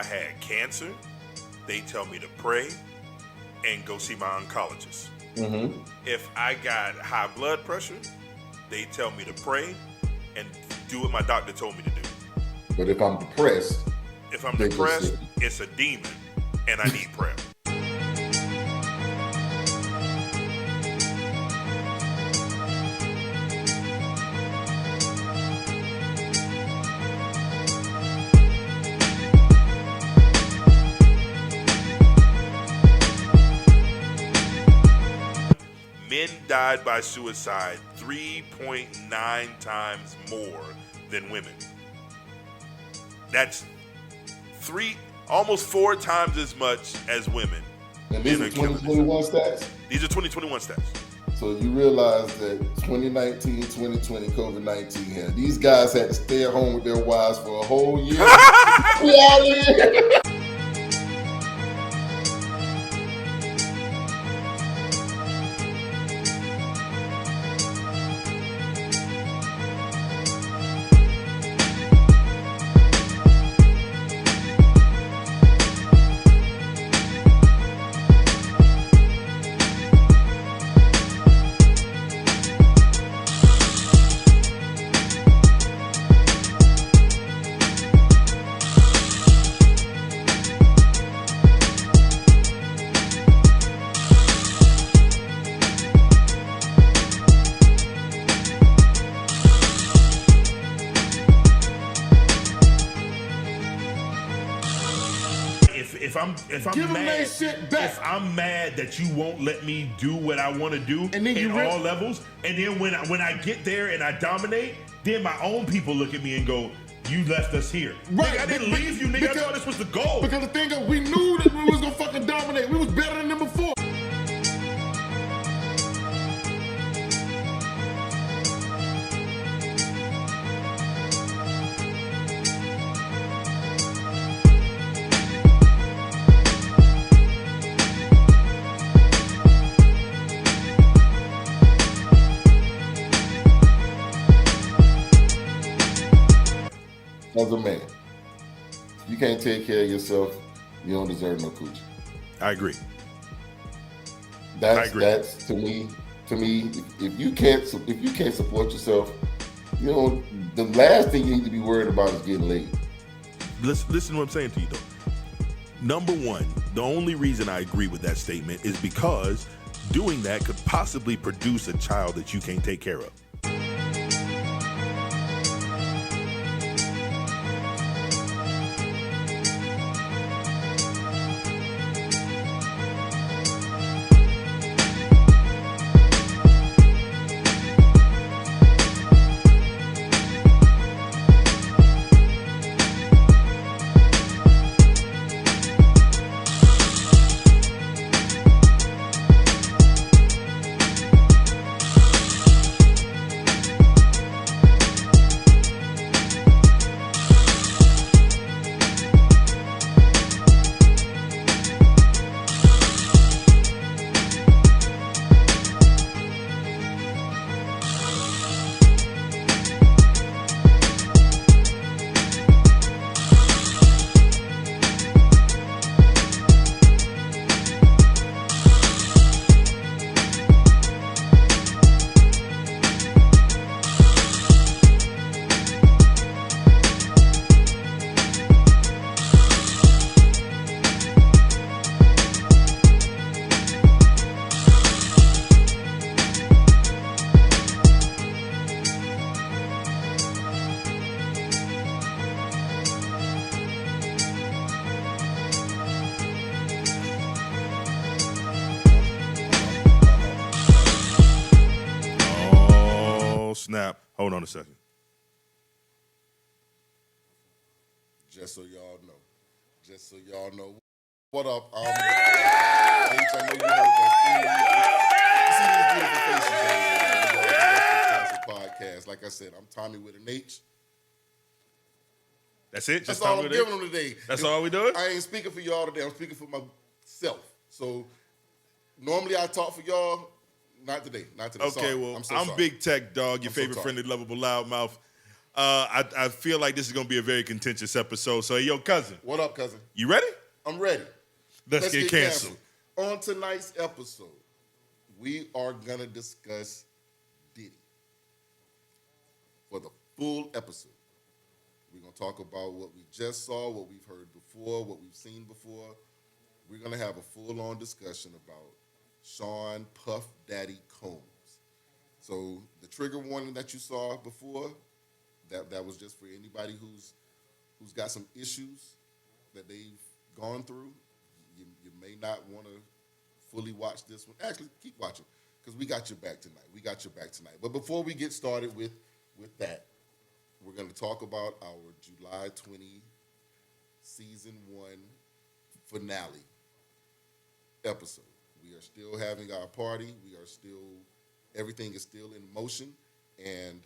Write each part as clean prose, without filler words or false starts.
I had cancer, they tell me to pray and go see my oncologist. Mm-hmm. If I got high blood pressure, they tell me to pray and do what my doctor told me to do. But if I'm depressed, it's a demon, and I need prayer. Men died by suicide 3.9 times more than women. That's almost 4 times as much as women. And these are 2021 stats? These are 2021 stats. So you realize that 2019, 2020, COVID-19 had these guys had to stay at home with their wives for a whole year. If I'm mad that you won't let me do what I want to do in all levels, and then when I get there and I dominate, then my own people look at me and go, "You left us here." Right. Nigga, I didn't leave you, nigga. I thought this was the goal. Because the thing is, we knew that we was gonna fucking dominate. We was better than them before. As a man, if you can't take care of yourself, you don't deserve no coochie. I agree. That's to me. If you can't support yourself, you know the last thing you need to be worried about is getting laid. Listen to what I'm saying to you though. Number one, the only reason I agree with that statement is because doing that could possibly produce a child that you can't take care of. Snap. Hold on a second. Just so y'all know. What up? H, I know you heard that. See these beautiful faces podcast. Like I said, I'm Tommy with an H. That's it? That's all I'm giving them today. That's all we doing? I ain't speaking for y'all today. I'm speaking for myself. So normally I talk for y'all. Not today. Okay, well, I'm Big Tech Dog, your favorite friendly, lovable loudmouth. I feel like this is gonna be a very contentious episode. So, yo, cousin. What up, cousin? You ready? I'm ready. Let's get canceled. On tonight's episode, we are gonna discuss Diddy. For the full episode, we're gonna talk about what we just saw, what we've heard before, what we've seen before. We're gonna have a full-on discussion about Sean Puff Daddy Combs. So the trigger warning that you saw before, that was just for anybody who's got some issues that they've gone through. You may not want to fully watch this one. Actually, keep watching because we got your back tonight. But before we get started with that, we're going to talk about our July 20 season 1 finale episode. We are still having our party. Everything is still in motion, and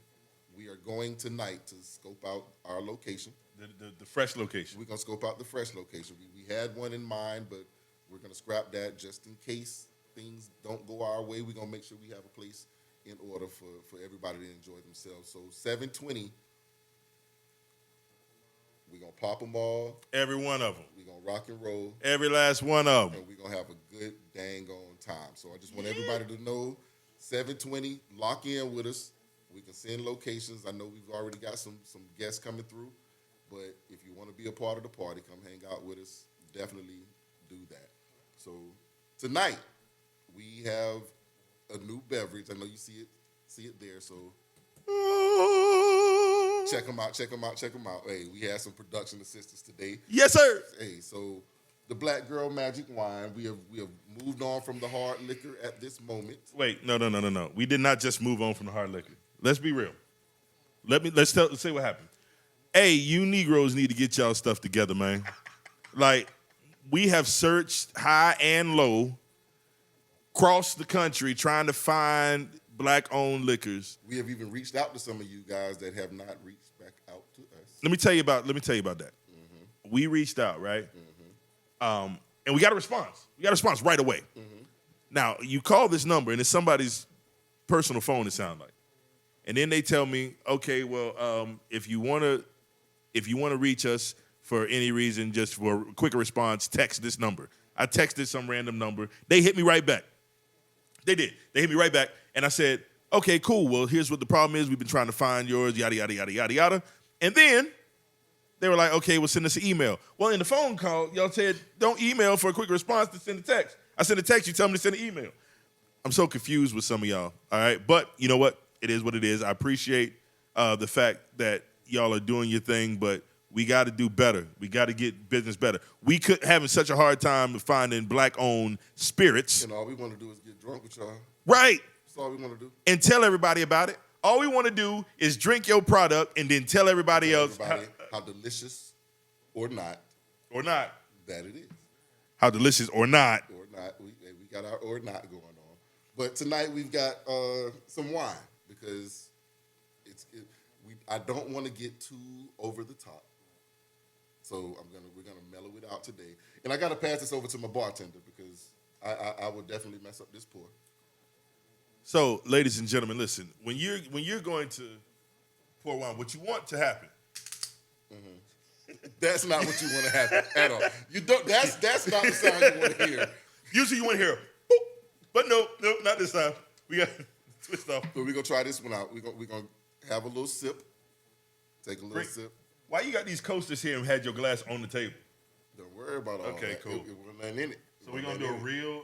we are going tonight to scope out our location. The fresh location. We're going to scope out the fresh location. We had one in mind, but we're going to scrap that just in case things don't go our way. We're going to make sure we have a place in order for everybody to enjoy themselves. So 7:20, we're going to pop them all. Every one of them. We're going to rock and roll. Every last one of them. And we're going to have a good dang on time. So I just want everybody to know, 7:20, lock in with us. We can send locations. I know we've already got some guests coming through. But if you want to be a part of the party, come hang out with us. Definitely do that. So tonight we have a new beverage. I know you see it there. So check them out. Hey, we had some production assistants today. Yes, sir. Hey, so the Black Girl Magic Wine. We have moved on from the hard liquor at this moment. Wait, no. We did not just move on from the hard liquor. Let's be real. Let's say what happened. Hey, you Negroes need to get y'all stuff together, man. Like, we have searched high and low, across the country, trying to find black-owned liquors. We have even reached out to some of you guys that have not reached back out to us. Let me tell you about that. Mm-hmm. We reached out, right? Mm-hmm. And we got a response. We got a response right away. Mm-hmm. Now, you call this number, and it's somebody's personal phone, it sounds like. And then they tell me, okay, well, if you want to reach us for any reason, just for a quicker response, text this number. I texted some random number. They hit me right back. They did. They hit me right back. And I said, okay, cool. Well, here's what the problem is. We've been trying to find yours, yada, yada, yada, yada, yada. And then they were like, okay, well, send us an email. Well, in the phone call, y'all said, don't email for a quick response to send a text. I send a text, you tell me to send an email. I'm so confused with some of y'all, all right? But you know what? It is what it is. I appreciate the fact that y'all are doing your thing, but we got to do better. We got to get business better. We could having such a hard time finding black-owned spirits. And all we want to do is get drunk with y'all. Right. That's all we want to do. And tell everybody about it. All we want to do is drink your product and then tell everybody else how delicious or not that it is. How delicious or not. Or not. We got our or not going on. But tonight we've got some wine because I don't want to get too over the top. So we're gonna mellow it out today. And I gotta pass this over to my bartender because I will definitely mess up this pour. So, ladies and gentlemen, listen. When you're going to pour wine, what you want to happen. Mm-hmm. That's not what you want to happen at all. You don't. That's not the sound you want to hear. Usually you want to hear, boop, but no, not this time. We got twist off. So we're gonna try this one out. We're gonna have a little sip. Take a little sip. Why you got these coasters here and had your glass on the table? Don't worry about all that. Okay, cool. It wasn't nothing in it. So we're gonna do a real.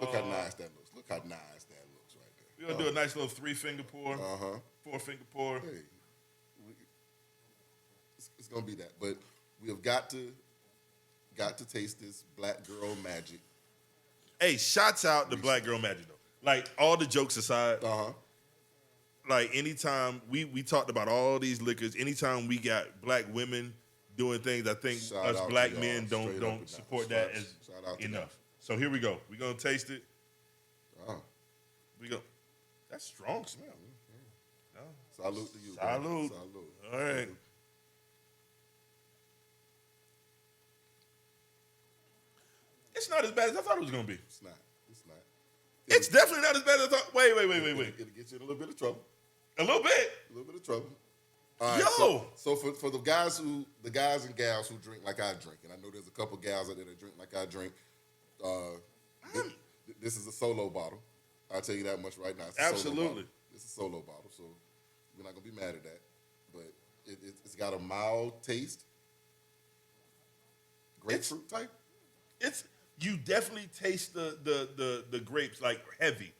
Look how nice that looks. Look how nice that looks right there. We're gonna do a nice little 3-finger pour. 4-finger pour. Hey, it's gonna be that, but we have got to taste this Black Girl Magic. Hey, shouts out to Black Girl Magic though. Like all the jokes aside. Like anytime we talked about all these liquors, anytime we got black women doing things, I think us black men don't support that as enough. So here we go. We're gonna taste it. We go. That's strong smell. No. Salute to you. Salute. All right. It's not as bad as I thought it was gonna be. It's not. It's definitely not as bad as I thought. Wait. It'll get you in a little bit of trouble. A little bit. A little bit of trouble. All right, Yo. So for the guys and gals who drink like I drink, and I know there's a couple gals out there that drink like I drink. This is a solo bottle. I'll tell you that much right now. It's Absolutely. It's a solo bottle, so we're not gonna be mad at that. But it's got a mild taste, grapefruit type. You definitely taste the grapes like heavy.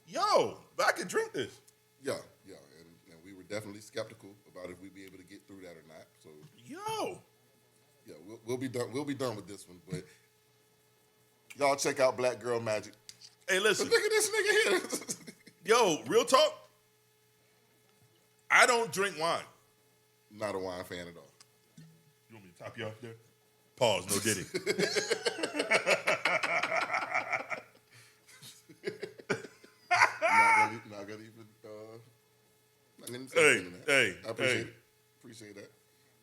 Yo, but I could drink this. Yeah, and we were definitely skeptical about if we'd be able to get through that or not. So yeah, we'll be done. We'll be done with this one, but y'all check out Black Girl Magic. Hey, listen. Look at this nigga here. Yo, real talk. I don't drink wine. Not a wine fan at all. You want me to top you off there? Pause. No Diddy. Not gonna even. Hey. I appreciate it. Appreciate that.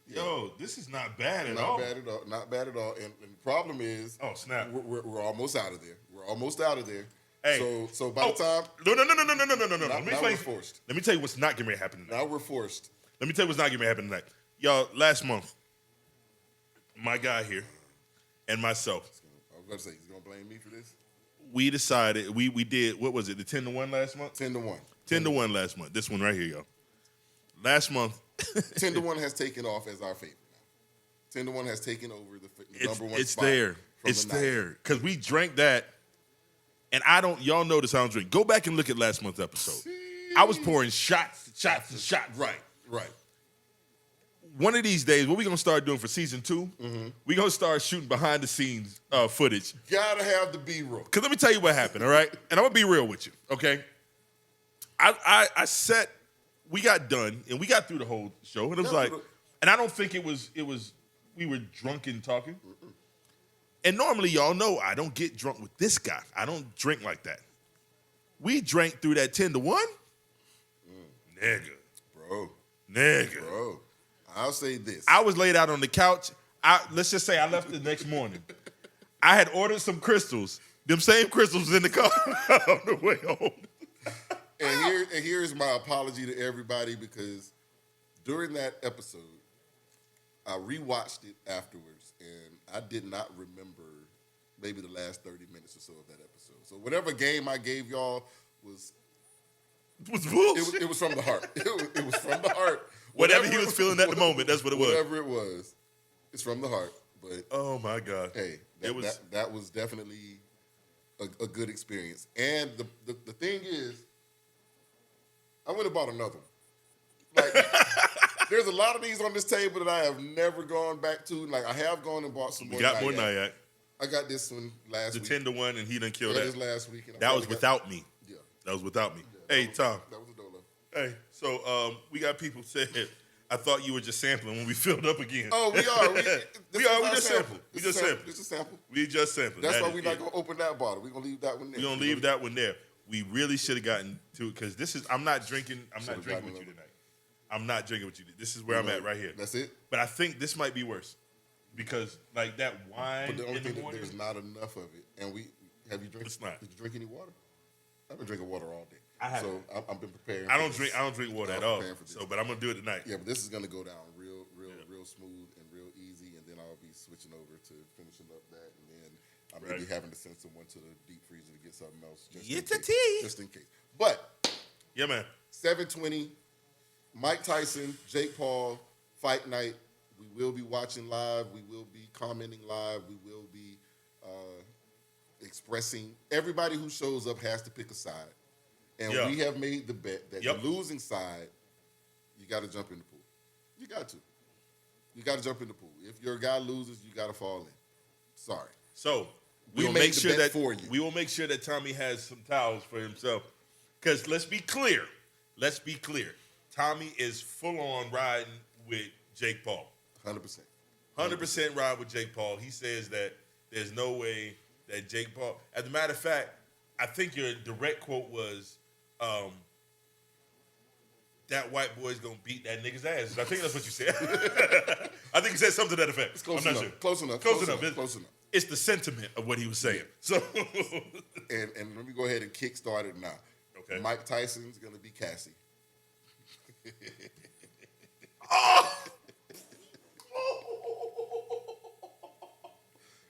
Yeah. Yo, this is not bad at Not all. bad at all. Not bad at all. And the problem is, oh snap, we're almost out of there. We're almost out of there. Hey. So by the time. No. Now We're forced. Let me tell you what's not getting ready to happen tonight. Now we're forced. Let me tell you what's not getting ready to happen tonight. Y'all, last month, my guy here and myself. I was going to say, he's going to blame me for this? We decided, we did, what was it, the 10-1 last month? 10-1. 10-1 last month. This one right here, y'all. Last month. 10-1 has taken off as our favorite now. 10-1 has taken over the number one it's spot. It's there. Because we drank that, and y'all notice I don't drink. Go back and look at last month's episode. I was pouring shots. Right. One of these days, what we going to start doing for season 2, we going to start shooting behind the scenes footage. Gotta have the B-roll. Because let me tell you what happened, all right? And I'm going to be real with you, okay? We got done, and we got through the whole show, and it was like, and I don't think it was, we were drunk and talking. And normally, y'all know, I don't get drunk with this guy. I don't drink like that. We drank through that 10-1. Nigga. Bro, I'll say this. I was laid out on the couch. Let's just say I left the next morning. I had ordered some crystals. Them same crystals was in the car on the way home. And here's my apology to everybody, because during that episode, I rewatched it afterwards, and I did not remember maybe the last 30 minutes or so of that episode. So whatever game I gave y'all was bullshit. It was from the heart. It was from the heart. Whatever he was feeling at the moment, that's what it was. Whatever it was, it's from the heart. But oh my God, hey, that was definitely a good experience. And the thing is, I went and bought another one. Like, there's a lot of these on this table that I have never gone back to. Like, I have gone and bought some more. Got more Nyack. I got this one last week. The 10-1, and he done killed that. This last week. That was without me. Yeah. That was without me. Yeah, hey, Tom. That was a dolo. Hey, so we got people saying, I thought you were just sampling when we filled up again. Oh, we are. We just sampled. We just sampled. It's a sample. We just sampled. That's why we're not going to open that bottle. We're going to leave that one there. We're going to leave that one there. We really should have gotten to it, because this is, I'm not drinking with you tonight. I'm not drinking with you. This is where I'm at right here. That's it? But I think this might be worse, because like that wine. But the only in the thing morning, there's not enough of it. And have you drank? It's not. Did you drink any water? I've been drinking water all day. I haven't. So I've been preparing. I don't drink water at all. So, but I'm gonna do it tonight. Yeah, but this is gonna go down real smooth and real easy, and then I'll be switching over to finishing up that, and then I may be having to send someone to the deep freezer to get something else. Just in case. But yeah, man. 7:20, Mike Tyson, Jake Paul, fight night. We will be watching live. We will be commenting live. We will be expressing. Everybody who shows up has to pick a side. And we have made the bet that the losing side, you got to jump in the pool. You got to. You got to jump in the pool. If your guy loses, you got to fall in. Sorry. So we will make sure that Tommy has some towels for himself. Because let's be clear. Tommy is full on riding with Jake Paul. 100%. 100% ride with Jake Paul. He says that there's no way that Jake Paul. As a matter of fact, I think your direct quote was, that white boy's gonna beat that nigga's ass. I think that's what you said. I think you said something to that effect. It's close I'm enough. not sure. Close enough. It's the sentiment of what he was saying. So, and let me go ahead and kickstart it now. Okay. Mike Tyson's gonna be Cassie. Oh!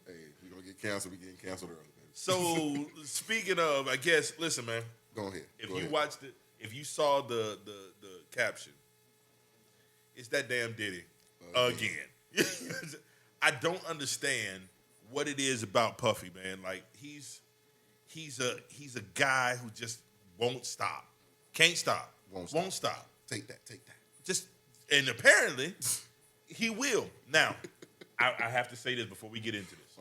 Hey, we're going to get canceled. We're getting canceled early, baby. So, speaking of, I guess, listen, man. Go ahead. If you watched it, if you saw the caption, it's that damn Diddy again. I don't understand what it is about Puffy, man. Like he's a guy who just won't stop, can't stop, won't stop. Take that. Just and apparently he will. Now, I have to say this before we get into this.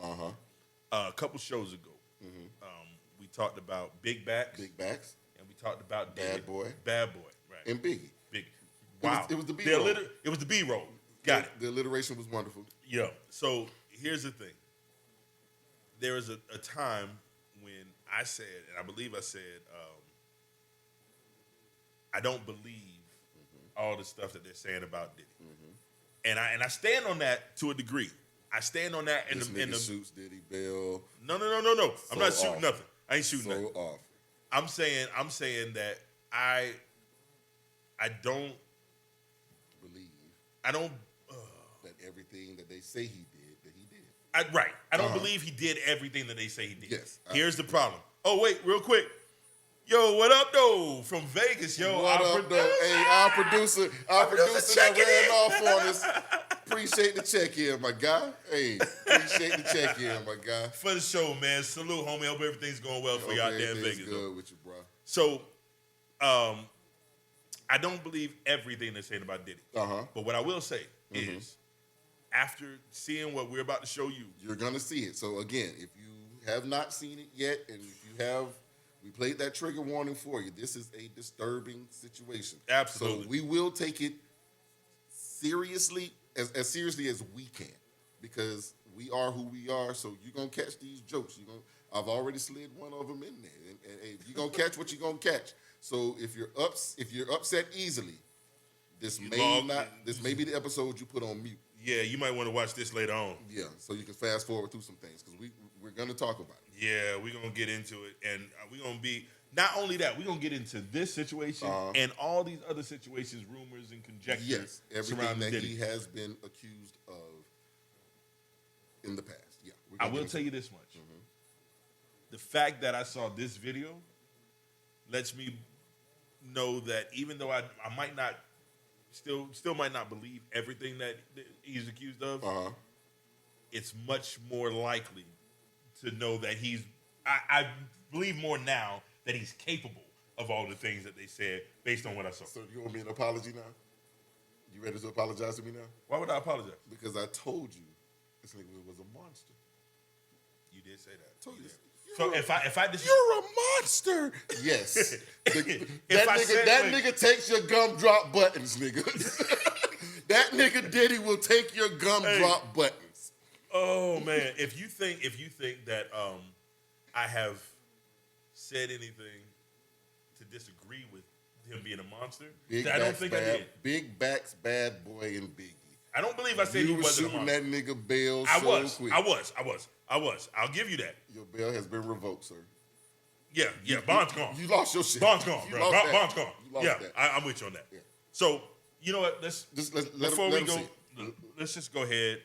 A couple shows ago, we talked about Big Backs, and we talked about Bad Boy, right, and Biggie. Wow, it was the B-roll. It was the B-roll. Got it. The alliteration was wonderful. Yeah. So here's the thing. There was a time when I said, and I believe I said, I don't believe all the stuff that they're saying about Diddy, and I stand on that to a degree. I stand on that in the shoots Diddy Bell. No. I'm not shooting nothing. I ain't shooting nothing. Off. I'm saying that I don't believe. I don't that everything that they say he did, that he did. Right. I don't believe he did everything that they say he did. Yes. Here's the problem. Oh, wait, real quick. Yo, what up, though? From Vegas, yo. What up, though? Hey, our producer that ran off on us. Appreciate the check-in, my guy. Hey, appreciate the check-in, my guy. For the show, man. Salute, homie. Hope everything's going well for you out there in Vegas. Everything's good with you, bro. So, I don't believe everything they're saying about Diddy. But what I will say is, after seeing what we're about to show you, you're going to see it. So, again, if you have not seen it yet, and if you have, we played that trigger warning for you. This is a disturbing situation. Absolutely. So, we will take it seriously, as seriously as we can, because we are who we are. So, you're going to catch these jokes. I've already slid one of them in there. And you're going to catch what you're going to catch. So, if you're upset easily, this may be the episode you put on mute. Yeah, you might want to watch this later on. Yeah, so you can fast forward through some things because we're going to talk about it. Yeah, we're going to get into it. And we're going to be, not only that, we're going to get into this situation and all these other situations, rumors and conjectures. Yes, everything that he has been accused of in the past. Yeah, I will tell you this much. The fact that I saw this video lets me know that even though I might not, still might not believe everything that he's accused of, it's much more likely to know that I believe more now that he's capable of all the things that they said based on what I saw. So you want me an apology now? You ready to apologize to me now? Why would I apologize? Because I told you this nigga was a monster. You did say that. I told you. So if I just you're a monster. Yes. That nigga takes your gumdrop buttons, nigga. That nigga Diddy will take your gumdrop buttons. Oh man, if you think that I have said anything to disagree with him being a monster, I don't think I did. Big Backs, Bad Boy, and Biggie. I don't believe I said he wasn't a monster. Shooting that nigga bail quick. I was. I'll give you that. Your bail has been revoked, sir. Yeah, bond's gone. You lost your shit. Bond's gone, bro. Bond's gone. Yeah, I'm with you on that. Yeah. So, you know what? Let's just go ahead.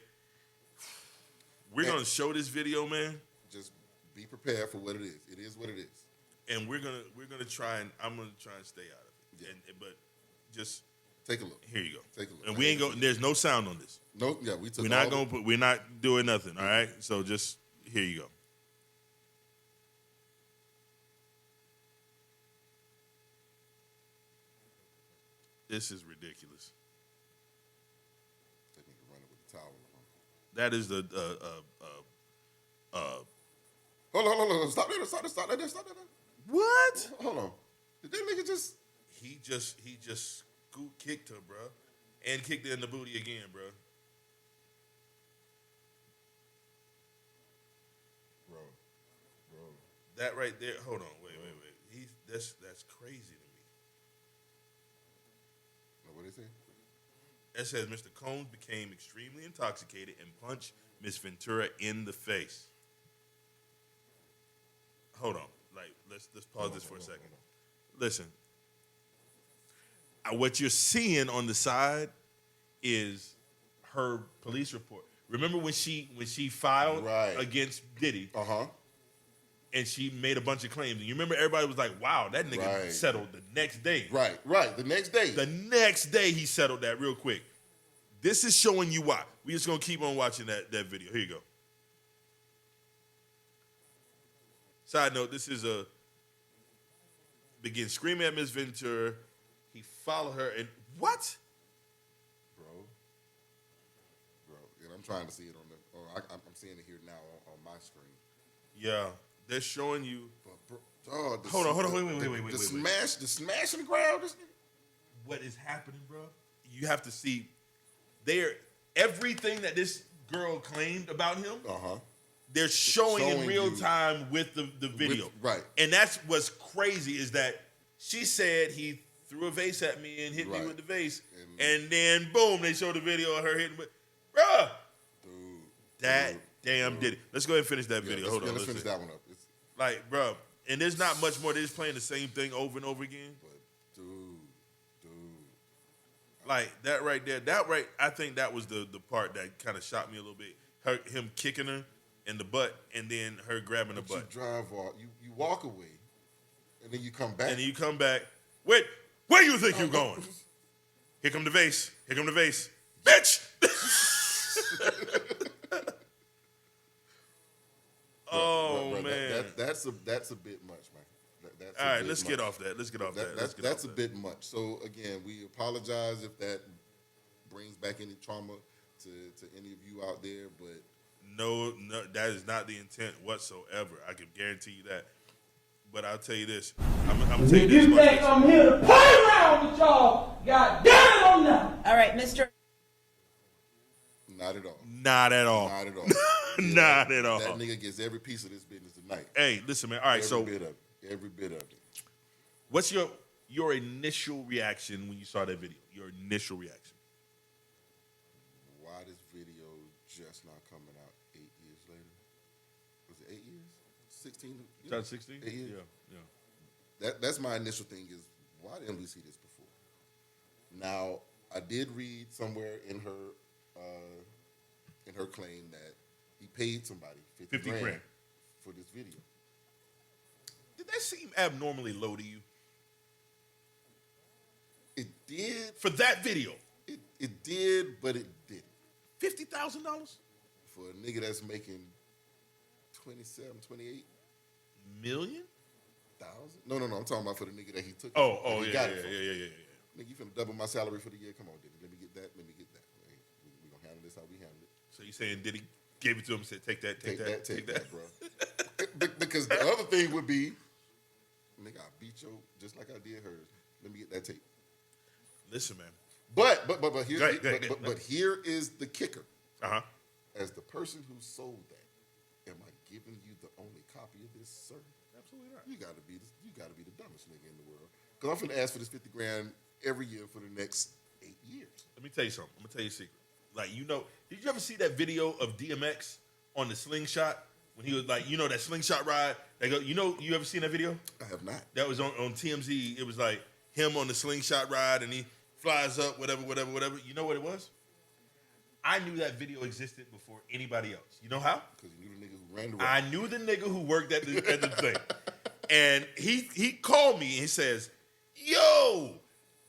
We're going to show this video, man. Just be prepared for what it is. It is what it is. And we're gonna try and I'm gonna try and stay out of it. Yeah. But just take a look. Here you go. Take a look. And we ain't going. There's no sound on this. Nope. Yeah, we took. We're not doing nothing. All right. So just here you go. This is ridiculous. That nigga running with the towel. That is the Hold on. Stop that. What? Hold on. Did that nigga just? He just scoop kicked her, bro, and kicked her in the booty again, bro. Bro. That right there. Hold on. Wait. That's crazy to me. What is it? That says Mr. Combs became extremely intoxicated and punched Miss Ventura in the face. Hold on. Let's pause this for a second. Listen. what you're seeing on the side is her police report. Remember when she filed against Diddy? And she made a bunch of claims. And you remember everybody was like, wow, that nigga settled the next day. Right. The next day. The next day he settled that real quick. This is showing you why. We just gonna keep on watching that video. Here you go. Side note, this is begin screaming at Miss Ventura. He followed her and what? Bro, and I'm trying to see it on the, I'm seeing it here now on my screen. Yeah. They're showing you. Hold on, wait. The smash in the ground. What is happening, bro? You have to see. Everything that this girl claimed about him. They're showing in real time with the video. Right. And that's what's crazy is that she said he threw a vase at me and hit me with the vase, and then boom, they showed the video of her hitting me. Bruh. Dude. Damn did it. Let's go ahead and finish that video. Hold on. Let's finish that one up. Like, bro, and there's not much more. They're just playing the same thing over and over again. But, dude. Like, that right there, I think that was the part that kind of shocked me a little bit. Him kicking her in the butt and then her grabbing the butt. You drive off, you walk away, and then you come back. Wait, where you think you're going? Here come the vase. Bitch! Oh, man. That's a bit much, man. All right, let's get off that. That's a bit much. So, again, we apologize if that brings back any trauma to any of you out there, but... No, that is not the intent whatsoever. I can guarantee you that. But I'll tell you this. I'm going to tell you this. You think I'm here to play around with y'all? God damn it, I'm not. All right, Mr. Not at all. Not at all. Not at all. That nigga gets every piece of this business tonight. Hey, listen, man. All right, every bit of it. What's your initial reaction when you saw that video? Your initial reaction? Why this video just not coming out 8 years later? Was it 8 years? 16? 2016? 8 years? Yeah. That's my initial thing is, why didn't we see this before? Now, I did read somewhere in her claim that he paid somebody 50 grand for this video. Did that seem abnormally low to you? It did. For that video? It did, but it didn't. $50,000? For a nigga that's making 27, 28 million? Thousand? No. I'm talking about for the nigga that he took. Yeah. Nigga, you finna double my salary for the year. Come on, Diddy. Let me get that. Right? We gonna handle this how we handle it. So you saying Diddy gave it to him and said, take that, bro. Because the other thing would be, nigga, I beat you just like I did hers. Let me get that tape. Listen, man. But here is the kicker. As the person who sold that, am I giving you the only copy of this, sir? Absolutely not. You gotta be the dumbest nigga in the world. Because I'm finna ask for this 50 grand every year for the next 8 years. Let me tell you something. I'm gonna tell you a secret. Like, did you ever see that video of DMX on the slingshot? When he was like, that slingshot ride? They go, you ever seen that video? I have not. That was on TMZ. It was like him on the slingshot ride and he flies up, whatever. You know what it was? I knew that video existed before anybody else. You know how? Because you knew the nigga who ran the ride. I knew the nigga who worked at the thing. And he called me and he says, yo,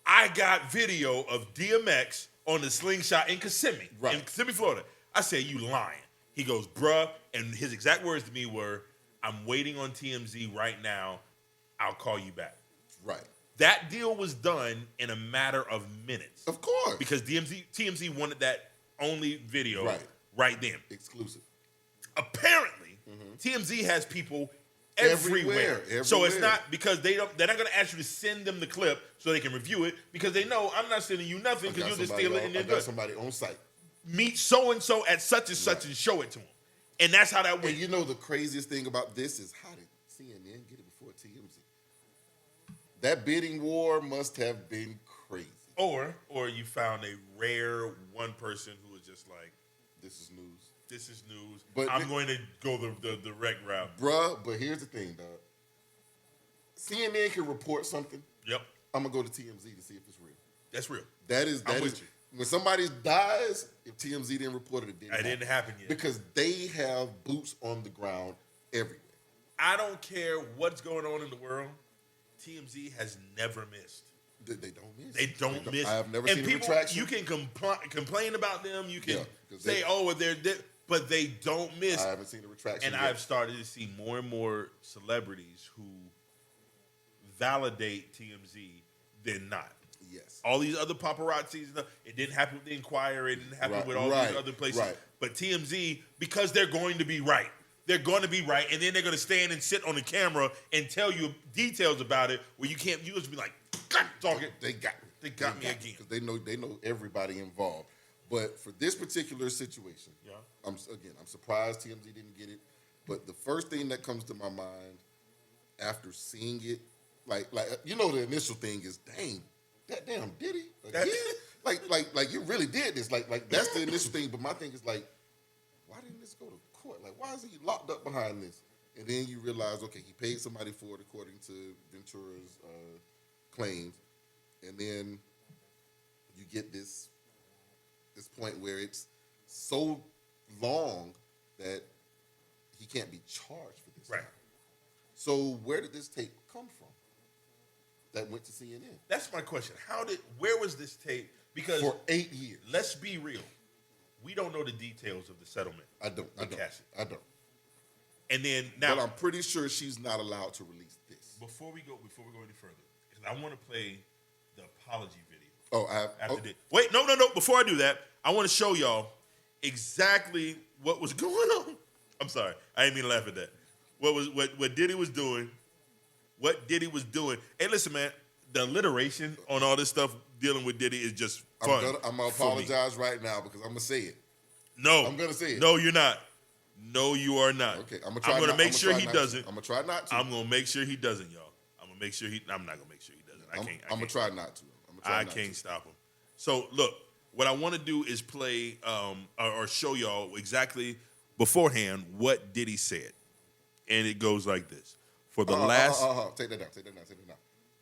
I got video of DMX on the slingshot in Kissimmee, in Kissimmee, Florida. I said, you lying. He goes, bruh, and his exact words to me were, I'm waiting on TMZ right now. I'll call you back. Right. That deal was done in a matter of minutes. Of course. Because TMZ wanted that only video right then. Exclusive. Apparently, TMZ has people everywhere. So it's not because they're not going to ask you to send them the clip so they can review it because they know I'm not sending you nothing because you'll just steal it and then got somebody on site. Meet so-and-so at such and such and show it to them. And that's how that went. And the craziest thing about this is how did CNN get it before TMZ? That bidding war must have been crazy. Or you found a rare one person who was just like, this is news. This is news. But I'm going to go the direct route. Bruh, but here's the thing, dog. CNN can report something. Yep. I'm going to go to TMZ to see if it's real. That's real. That is when somebody dies. If TMZ didn't report it, it didn't happen yet because they have boots on the ground everywhere. I don't care what's going on in the world. TMZ has never missed. They don't miss. They don't miss. I have never seen a retraction. You can complain about them. You can say, they're but they don't miss. I haven't seen a retraction. And I've started to see more and more celebrities who validate TMZ than not. Yes. All these other paparazzis, it didn't happen with the Inquirer. It didn't happen with all these other places. Right. But TMZ, because they're going to be right. They're going to be right, and then they're going to stand and sit on the camera and tell you details about it where you can't. You just be like, God, talking. They got me again because they know everybody involved. But for this particular situation, I'm surprised TMZ didn't get it. But the first thing that comes to my mind after seeing it, like the initial thing is, dang, that damn Diddy again? like you really did this. Like that's the initial thing. But my thing is like, why didn't this go to court? Like, why is he locked up behind this? And then you realize, okay, he paid somebody for it according to Ventura's claims. And then you get this point where it's so long that he can't be charged for this. Right. So where did this tape come from that went to CNN? That's my question. Where was this tape? Because for 8 years. Let's be real. We don't know the details of the settlement. I don't. And then now, but I'm pretty sure she's not allowed to release this. Before we go any further, because I want to play the apology video. Wait, no. Before I do that, I want to show y'all exactly what was going on. I'm sorry, I didn't mean to laugh at that. What Diddy was doing? What Diddy was doing? Hey, listen, man, the alliteration on all this stuff dealing with Diddy is just fun. I'm gonna apologize right now because I'm gonna say it. No, I'm gonna say it. No, you're not. No, you are not. Okay, I'm gonna make sure he doesn't. I'm gonna try not to. I'm gonna make sure he doesn't, y'all. I'm not gonna make sure he doesn't. I'm gonna try not to. I can't stop him. So look, what I want to do is play or show y'all exactly beforehand what Diddy said, and it goes like this. For the last, take that down.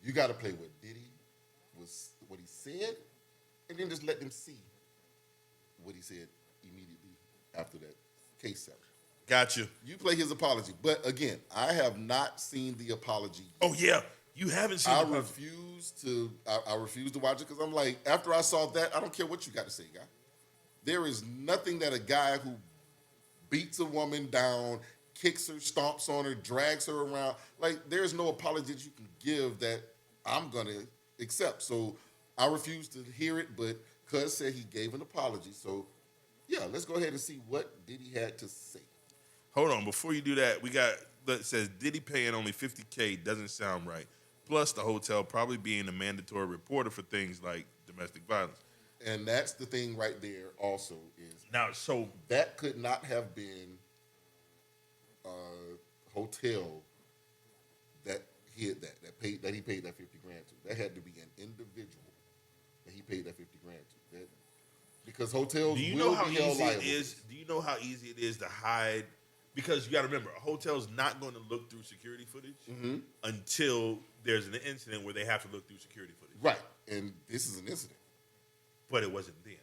You got to play what Diddy what he said, and then just let them see what he said immediately after that case settled. Gotcha. You play his apology, but again, I have not seen the apology yet. Oh yeah, you haven't seen. I refuse to watch it because I'm like, after I saw that, I don't care what you got to say, guy. There is nothing that a guy who beats a woman down, kicks her, stomps on her, drags her around, like there's no apology that you can give that I'm gonna accept. So I refuse to hear it, but Cuz said he gave an apology. So yeah, let's go ahead and see what Diddy had to say. Hold on, before you do that, we got that says Diddy paying only $50K doesn't sound right. Plus the hotel probably being a mandatory reporter for things like domestic violence. And that's the thing right there also is now, so that could not have been a hotel that he paid that $50,000 to. That had to be an individual that he paid that $50,000 to. Because hotels do you will know how be held easy liable. it is? Do you know how easy it is to hide? Because you got to remember, a hotel's not going to look through security footage until there's an incident where they have to look through security footage. Right, and this is an incident. But it wasn't then.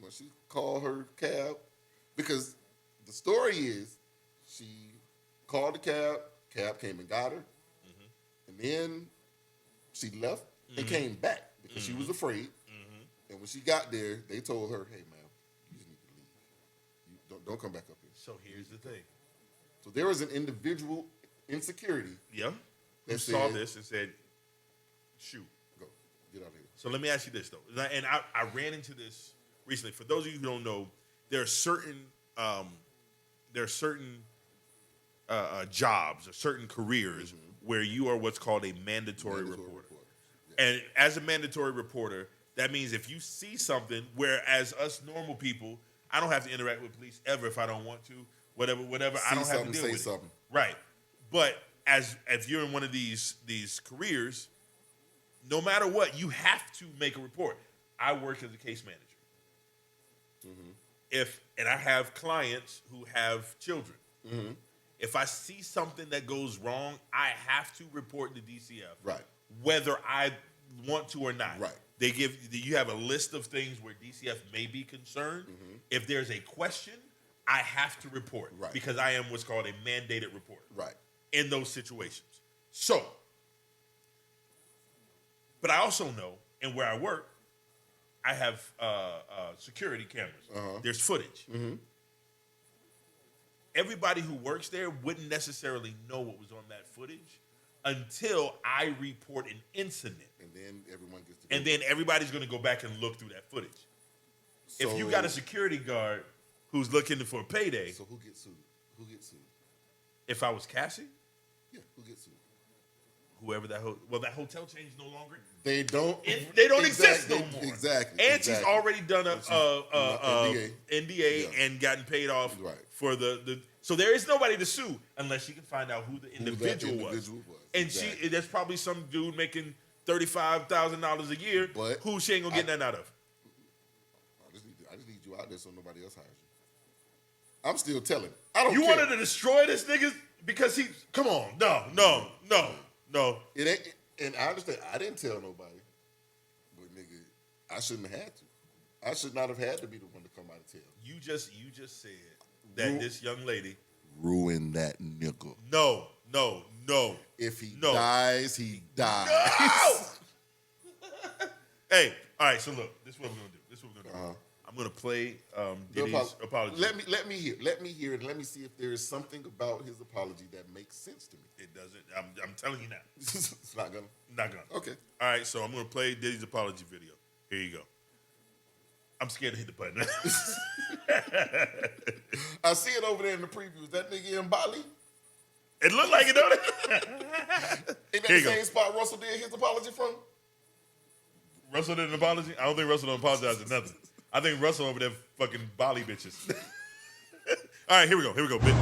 When she called her cab, because the story is she called the cab came and got her, and then she left and came back because she was afraid. And when she got there, they told her, "Hey, ma'am, you just need to leave. You don't come back up here." So here's the thing. So there was an individual in security. Yeah. Who that saw this and said, "Shoot, go get out of here." So let me ask you this though, and I ran into this recently. For those of you who don't know, there are certain jobs or certain careers where you are what's called a mandatory reporter. Yeah. And as a mandatory reporter, that means if you see something, whereas us normal people, I don't have to interact with police ever if I don't want to, whatever, I don't have to deal with something. Right. But if you're in one of these careers, no matter what, you have to make a report. I work as a case manager. And I have clients who have children. If I see something that goes wrong, I have to report to DCF. Right. Whether I want to or not. Right. You have a list of things where DCF may be concerned. If there's a question, I have to report because I am what's called a mandated reporter. Right. In those situations. So, but I also know, and where I work, I have security cameras. There's footage. Everybody who works there wouldn't necessarily know what was on that footage until I report an incident. And then everyone gets to go. And then everybody's going to go back and look through that footage. So, if you got a security guard who's looking for a payday. So who gets sued? Who gets sued? If I was Cassie? Yeah, who gets sued? Whoever that that hotel chain is no longer. They don't exist no more. Exactly. And she's already done a NDA and gotten paid off for the. So there is nobody to sue unless she can find out who the individual was. And there's probably some dude making $35,000 a year who she ain't gonna get nothing out of. I just need you out there so nobody else hires you. I'm still telling. I don't. You wanted to destroy this nigga because he. Come on, no. It ain't, and I understand. I didn't tell nobody, but nigga, I shouldn't have had to. I should not have had to be the one to come out and tell. You just said that this young lady ruined that nigga. No. If he dies, he dies. No! Hey, all right. So look, this is what we're gonna do. I'm gonna play Diddy's apology. Let me hear it. Let me see if there is something about his apology that makes sense to me. It doesn't. I'm telling you now. It's not gonna. Not gonna. Okay. All right. So I'm gonna play Diddy's apology video. Here you go. I'm scared to hit the button. I see it over there in the previews. That nigga in Bali. It looked like it, don't it? Ain't that the same spot Russell did his apology from? Russell did an apology? I don't think Russell don't apologize for nothing. I think Russell over there fucking Bali bitches. All right, here we go. Diddy,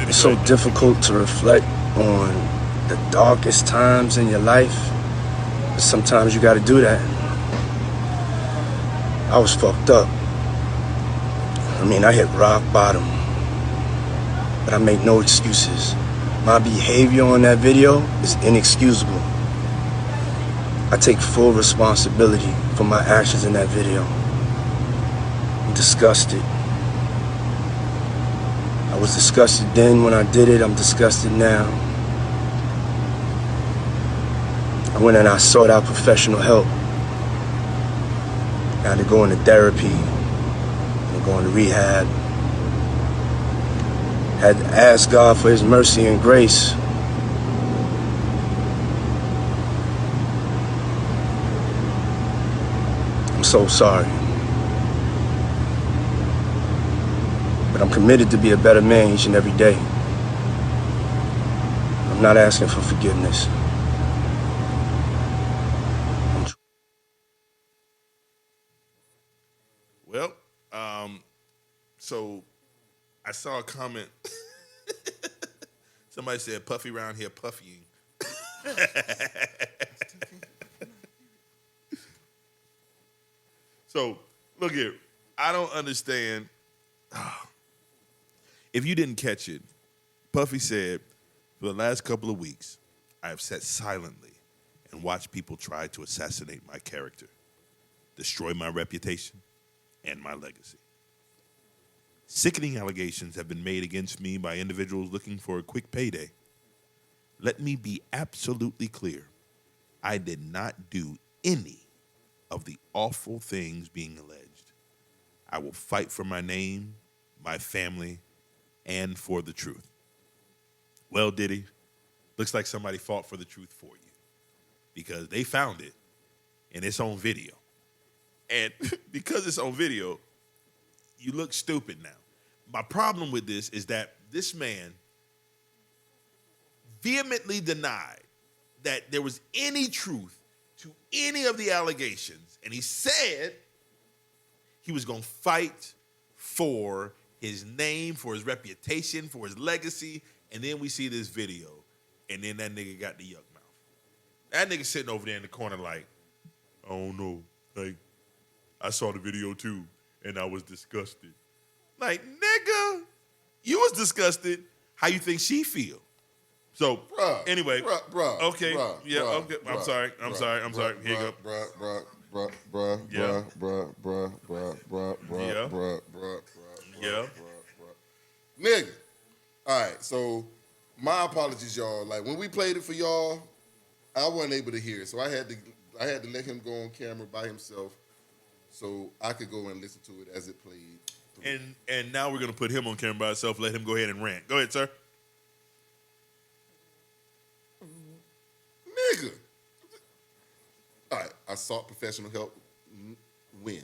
it's so difficult to reflect on the darkest times in your life. But sometimes you got to do that. I was fucked up. I mean, I hit rock bottom. But I make no excuses. My behavior on that video is inexcusable. I take full responsibility for my actions in that video. I'm disgusted. I was disgusted then when I did it. I'm disgusted now. I went and I sought out professional help. I had to go into therapy and go into rehab. Had to ask God for his mercy and grace. I'm so sorry. But I'm committed to be a better man each and every day. I'm not asking for forgiveness. Well, so I saw a comment. Somebody said, Puffy around here puffying. So, look here. I don't understand. If you didn't catch it, Puffy said, for the last couple of weeks, I have sat silently and watched people try to assassinate my character, destroy my reputation, and my legacy. Sickening allegations have been made against me by individuals looking for a quick payday. Let me be absolutely clear. I did not do any of the awful things being alleged. I will fight for my name, my family, and for the truth. Well, Diddy, looks like somebody fought for the truth for you because they found it in its own video. And because it's on video, you look stupid now. My problem with this is that this man vehemently denied that there was any truth to any of the allegations. And he said he was going to fight for his name, for his reputation, for his legacy. And then we see this video. And then that nigga got the yuck mouth. That nigga sitting over there in the corner like, I don't know. Like, I saw the video too, and I was disgusted. Like, nigga, you was disgusted. How you think she feel? So Bruh, anyway, bruh, okay, bruh, yeah, bruh, okay. bruh, I'm sorry. Here you go. Yeah. Yeah. Nigga. All right, so my apologies, y'all. Like when we played it for y'all, I wasn't able to hear it, so I had to let him go on camera by himself, so I could go and listen to it as it played. And now we're gonna put him on camera by himself. Let him go ahead and rant. Go ahead, sir. Nigga. All right, I sought professional help. When?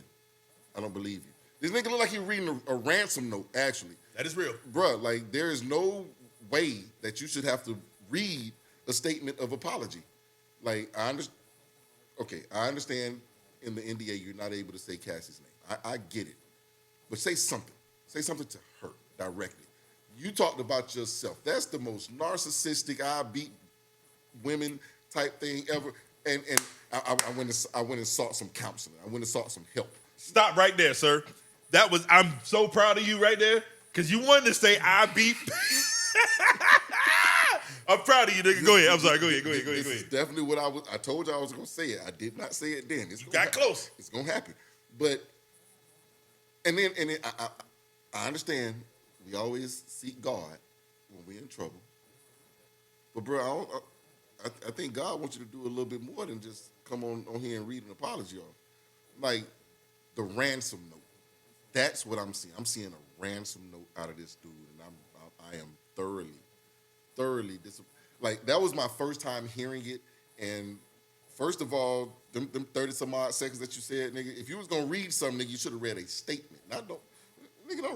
I don't believe you. This nigga look like he reading a ransom note, actually. That is real. Bruh, like there is no way that you should have to read a statement of apology. Like, I understand in the NDA you're not able to say Cassie's name. I get it. But say something. Say something to her directly. You talked about yourself. That's the most narcissistic I beat women type thing ever. And I went and sought some counseling. I went and sought some help. Stop right there, sir. I'm so proud of you right there, because you wanted to say I beat. I'm proud of you, nigga. Go ahead. I'm sorry. Go ahead. This is definitely what I told you I was going to say it. I did not say it then. You got close. It's going to happen. But, and then I understand we always seek God when we're in trouble. But, bro, I think God wants you to do a little bit more than just come on here and read an apology off. Like the ransom note. That's what I'm seeing. I'm seeing a ransom note out of this dude, and I am thoroughly like that was my first time hearing it. And first of all, them 30 some odd seconds that you said, nigga, if you was gonna read something, nigga, you should have read a statement. Don't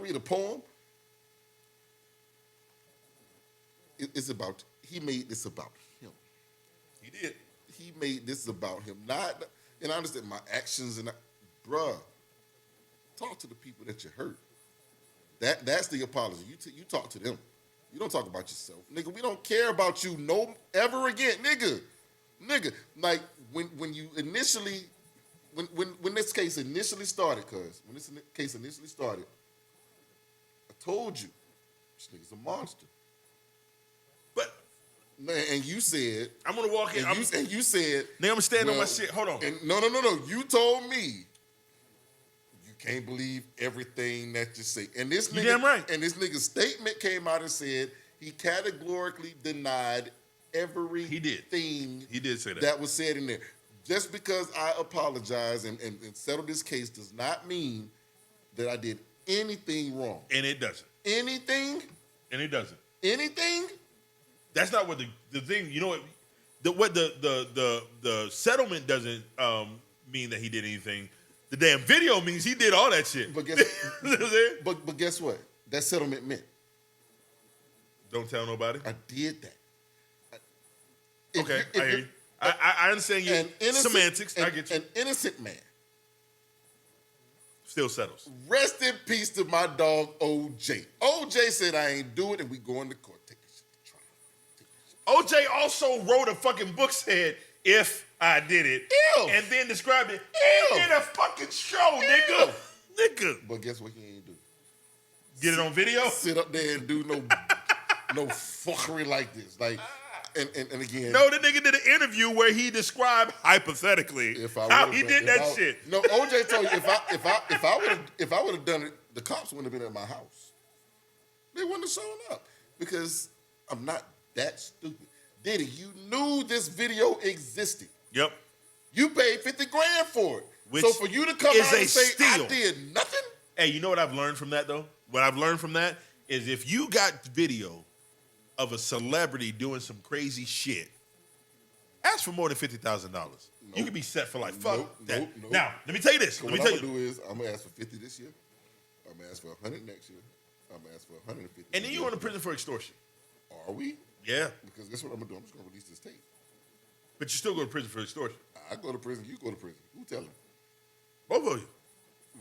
read a poem. He made this about him. He did. He made this about him. And I understand my actions bruh, talk to the people that you hurt. That's the apology. You talk to them. You don't talk about yourself. Nigga, we don't care about you ever again. Nigga. Like when you initially, when this case initially started, I told you, this nigga's a monster. And you said, I'm gonna walk in. And you said, nigga, I'm gonna stand on my shit. Hold on. No. You told me you can't believe everything that you say. And this nigga, damn right. And this nigga's statement came out and said he categorically denied everything. He did say that was said in there. Just because I apologize and settle this case does not mean that I did anything wrong. And it doesn't. Anything? And it doesn't. Anything? That's not what the thing. You know what? The settlement doesn't mean that he did anything. The damn video means he did all that shit. But guess what? That settlement meant. Don't tell nobody. I did that. I hear you. I understand your semantics. I get you. An innocent man still settles. Rest in peace to my dog OJ. OJ said I ain't do it, and we going to court. Take this shit to trial. OJ also wrote a fucking book said, if I did it. Ew. And then described it. He did a fucking show, Ew. nigga. But guess what he ain't do? Get it on video? Sit up there and do no fuckery like this. Like, and again. No, the nigga did an interview where he described hypothetically how he did that shit. No, OJ told you if I would have done it, the cops wouldn't have been at my house. They wouldn't have shown up because I'm not that stupid. Diddy, you knew this video existed. Yep. You paid $50,000 for it. Which so for you to come out and say steal. I did nothing? Hey, you know what I've learned from that though? What I've learned from that is if you got video of a celebrity doing some crazy shit, ask for more than $50,000. Nope. You can be set for like fuck that. Nope. Now, let me tell you this. So what I'm gonna do is I'm gonna ask for 50 this year. I'm gonna ask for 100 next year. I'm gonna ask for 150. And then you go to prison for extortion. Are we? Yeah. Because guess what I'm gonna do? I'm just gonna release this tape. But you still go to prison for extortion. I go to prison. You go to prison. Who telling? Both of you.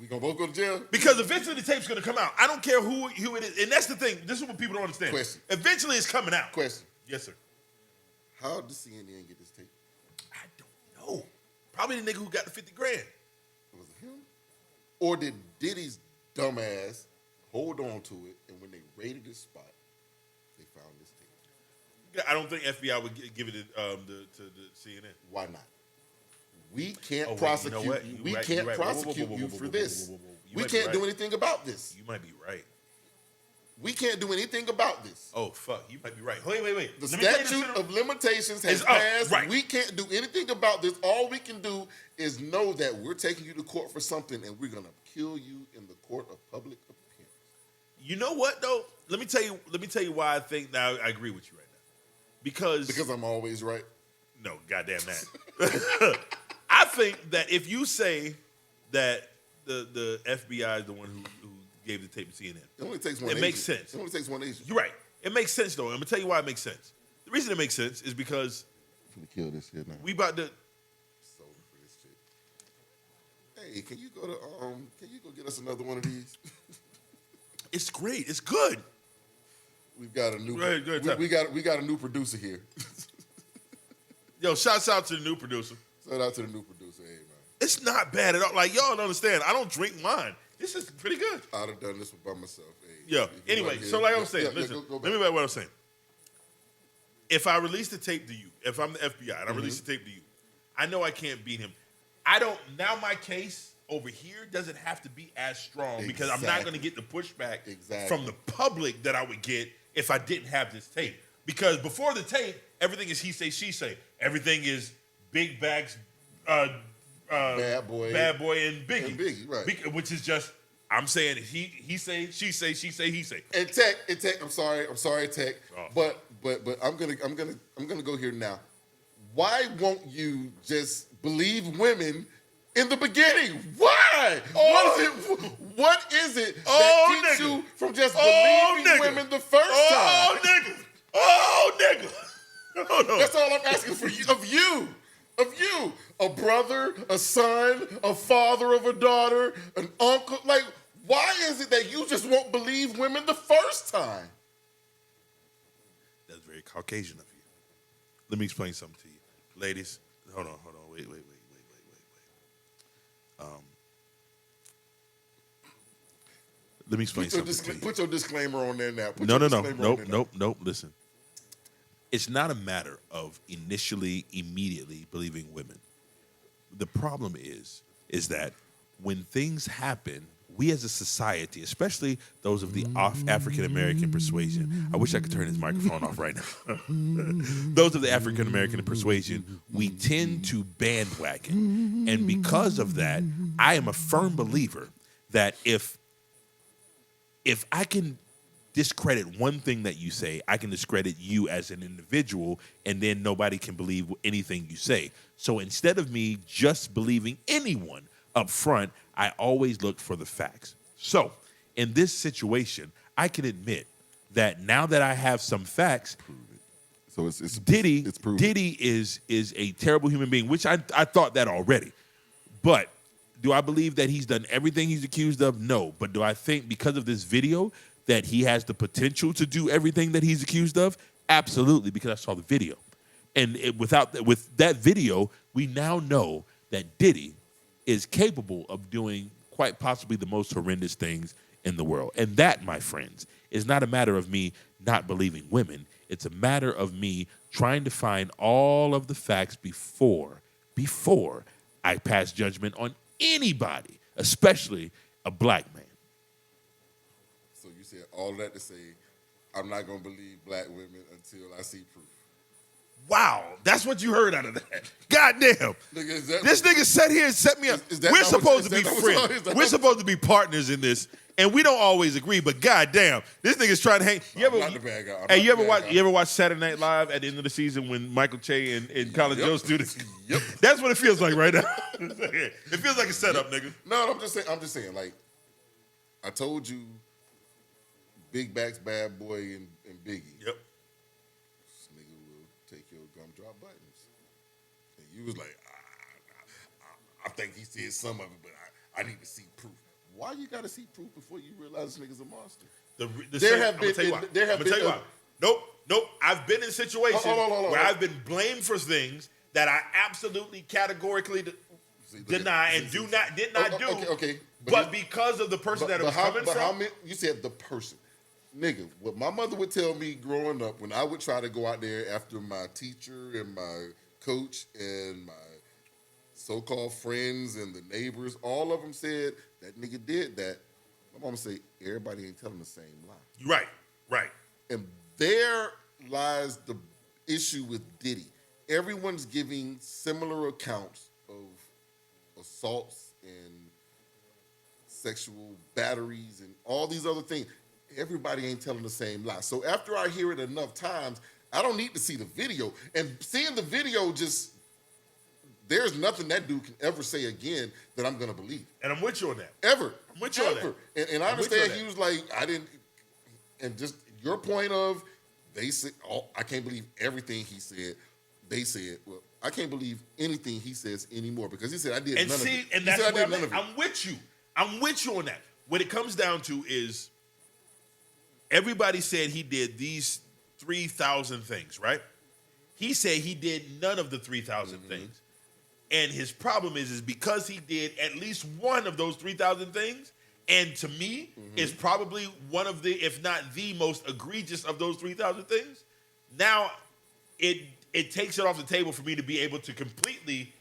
We gonna both go to jail? Because eventually the tape's gonna come out. I don't care who it is. And that's the thing. This is what people don't understand. Question. Eventually it's coming out. Question. Yes, sir. How did CNN get this tape? I don't know. Probably the nigga who got the $50,000. Was it him? Or did Diddy's dumbass hold on to it, and when they raided his spot, they found this tape? I don't think FBI would give it to the CNN. Why not? We can't prosecute you. We can't prosecute you for this. We can't do anything about this. You might be right. We can't do anything about this. Oh, fuck. You might be right. Wait. The statute of limitations has passed. Right. We can't do anything about this. All we can do is know that we're taking you to court for something and we're going to kill you in the court of public appearance. You know what, though? Let me tell you why I think now I agree with you right now. Because I'm always right? No, goddamn that. I think that if you say that the FBI is the one who gave the tape to CNN. It only takes one agent. Makes sense. It only takes one agent. You're right. It makes sense, though. I'm going to tell you why it makes sense. The reason it makes sense is because I'm gonna kill this here now. We about to sold for this shit. Hey, can you go get us another one of these? It's great. It's good. We've got a new we got a new producer here. Yo, shouts out to the new producer. Shout out to the new producer. Hey, man. It's not bad at all. Like, y'all don't understand. I don't drink wine. This is pretty good. I'd have done this one by myself. Hey, yeah. Anyway, so like I was saying, listen, let me back what I'm saying. If I release the tape to you, if I'm the FBI and I release the tape to you, I know I can't beat him. Now my case over here doesn't have to be as strong because I'm not going to get the pushback from the public that I would get if I didn't have this tape. Because before the tape, everything is he say, she say. Everything is Big Bags, Bad Boy, and Biggie. And Biggie, right. Which is just, I'm saying he say, she say, she say, he say. And Tech, I'm sorry, Tech. Oh. But I'm gonna go here now. Why won't you just believe women in the beginning? Why? What is it that keeps you from just believing women the first time? Oh, nigga. No. That's all I'm asking of you. A brother, a son, a father of a daughter, an uncle. Like, why is it that you just won't believe women the first time? That's very Caucasian of you. Let me explain something to you. Ladies, hold on. Wait. Let me explain something to you. Put your disclaimer on there now. Nope. Listen. It's not a matter of immediately believing women. The problem is that when things happen, we as a society, especially those of the African-American persuasion, I wish I could turn his microphone off right now. Those of the African-American persuasion, we tend to bandwagon. And because of that, I am a firm believer that if I can discredit one thing that you say, I can discredit you as an individual, and then nobody can believe anything you say. So instead of me just believing anyone up front, I always look for the facts. So in this situation, I can admit that now that I have some facts, so it's Diddy proven. Diddy is a terrible human being, which I thought that already. But do I believe that he's done everything he's accused of? No. But do I think because of this video that he has the potential to do everything that he's accused of? Absolutely, because I saw the video. And with that video, we now know that Diddy is capable of doing quite possibly the most horrendous things in the world. And that, my friends, is not a matter of me not believing women. It's a matter of me trying to find all of the facts before I pass judgment on anybody, especially a black man. So you said all that to say, I'm not going to believe black women until I see proof. Wow, that's what you heard out of that. Goddamn. This nigga sat here and set me up. We're supposed to be friends. We're supposed to be partners in this, and we don't always agree, but goddamn, this nigga's trying to hang. You ever watch Saturday Night Live at the end of the season when Michael Che and Colin Jost do this? Yep. That's what it feels like right now. It feels like a setup, nigga. No, I'm just saying, like, I told you, Big Back's Bad Boy and Biggie. Yep. This nigga will take your gumdrop buttons. And you was like, I think he said some of it, but I need to see proof. Why you got to see proof before you realize this nigga's a monster? Nope. I've been in situations where I've been blamed for things that I absolutely categorically deny and did not do. Okay. But because of the person that it was coming from. You said the person. Nigga, what my mother would tell me growing up when I would try to go out there after my teacher and my coach and my so-called friends and the neighbors, all of them said that nigga did that. My mama say everybody ain't telling the same lie. Right. And there lies the issue with Diddy. Everyone's giving similar accounts of assaults and sexual batteries and all these other things. Everybody ain't telling the same lie. So after I hear it enough times, I don't need to see the video. And seeing the video there's nothing that dude can ever say again that I'm gonna believe. And I'm with you on that. Ever. I'm with you on that. And I understand he was like, I didn't, and just your point of, they said, oh, I can't believe everything he said. They said, well, I can't believe anything he says anymore because he said I did none of it. And that's what I'm with you. I'm with you on that. What it comes down to is everybody said he did these 3,000 things, right? He said he did none of the 3,000 things. And his problem is because he did at least one of those 3,000 things, and to me, is probably one of the, if not the most egregious of those 3,000 things. Now, it takes it off the table for me to be able to completely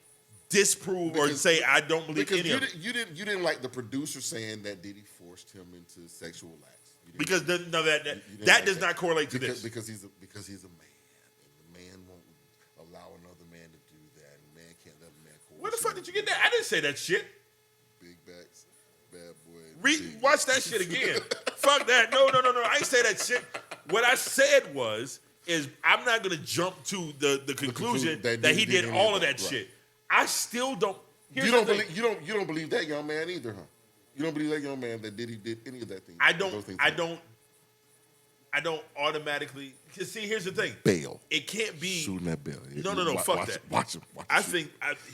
disprove or say I don't believe any of it. You didn't like the producer saying that Diddy forced him into sexual acts. Because that does not correlate to this. Because he's a man, and the man won't allow another man to do that, and the man can't let a man coerce. Where the fuck did you get that? I didn't say that shit. Big backs, bad boy. Watch that shit again. Fuck that. No. I ain't say that shit. What I said is I'm not gonna jump to the conclusion that he did all of that shit. I still don't. You don't believe that young man either, huh? You don't believe that young man that Diddy did any of that thing. I don't automatically. Cause see, here's the thing. Bail. It can't be shooting that bail. No. Fuck that. Watch him.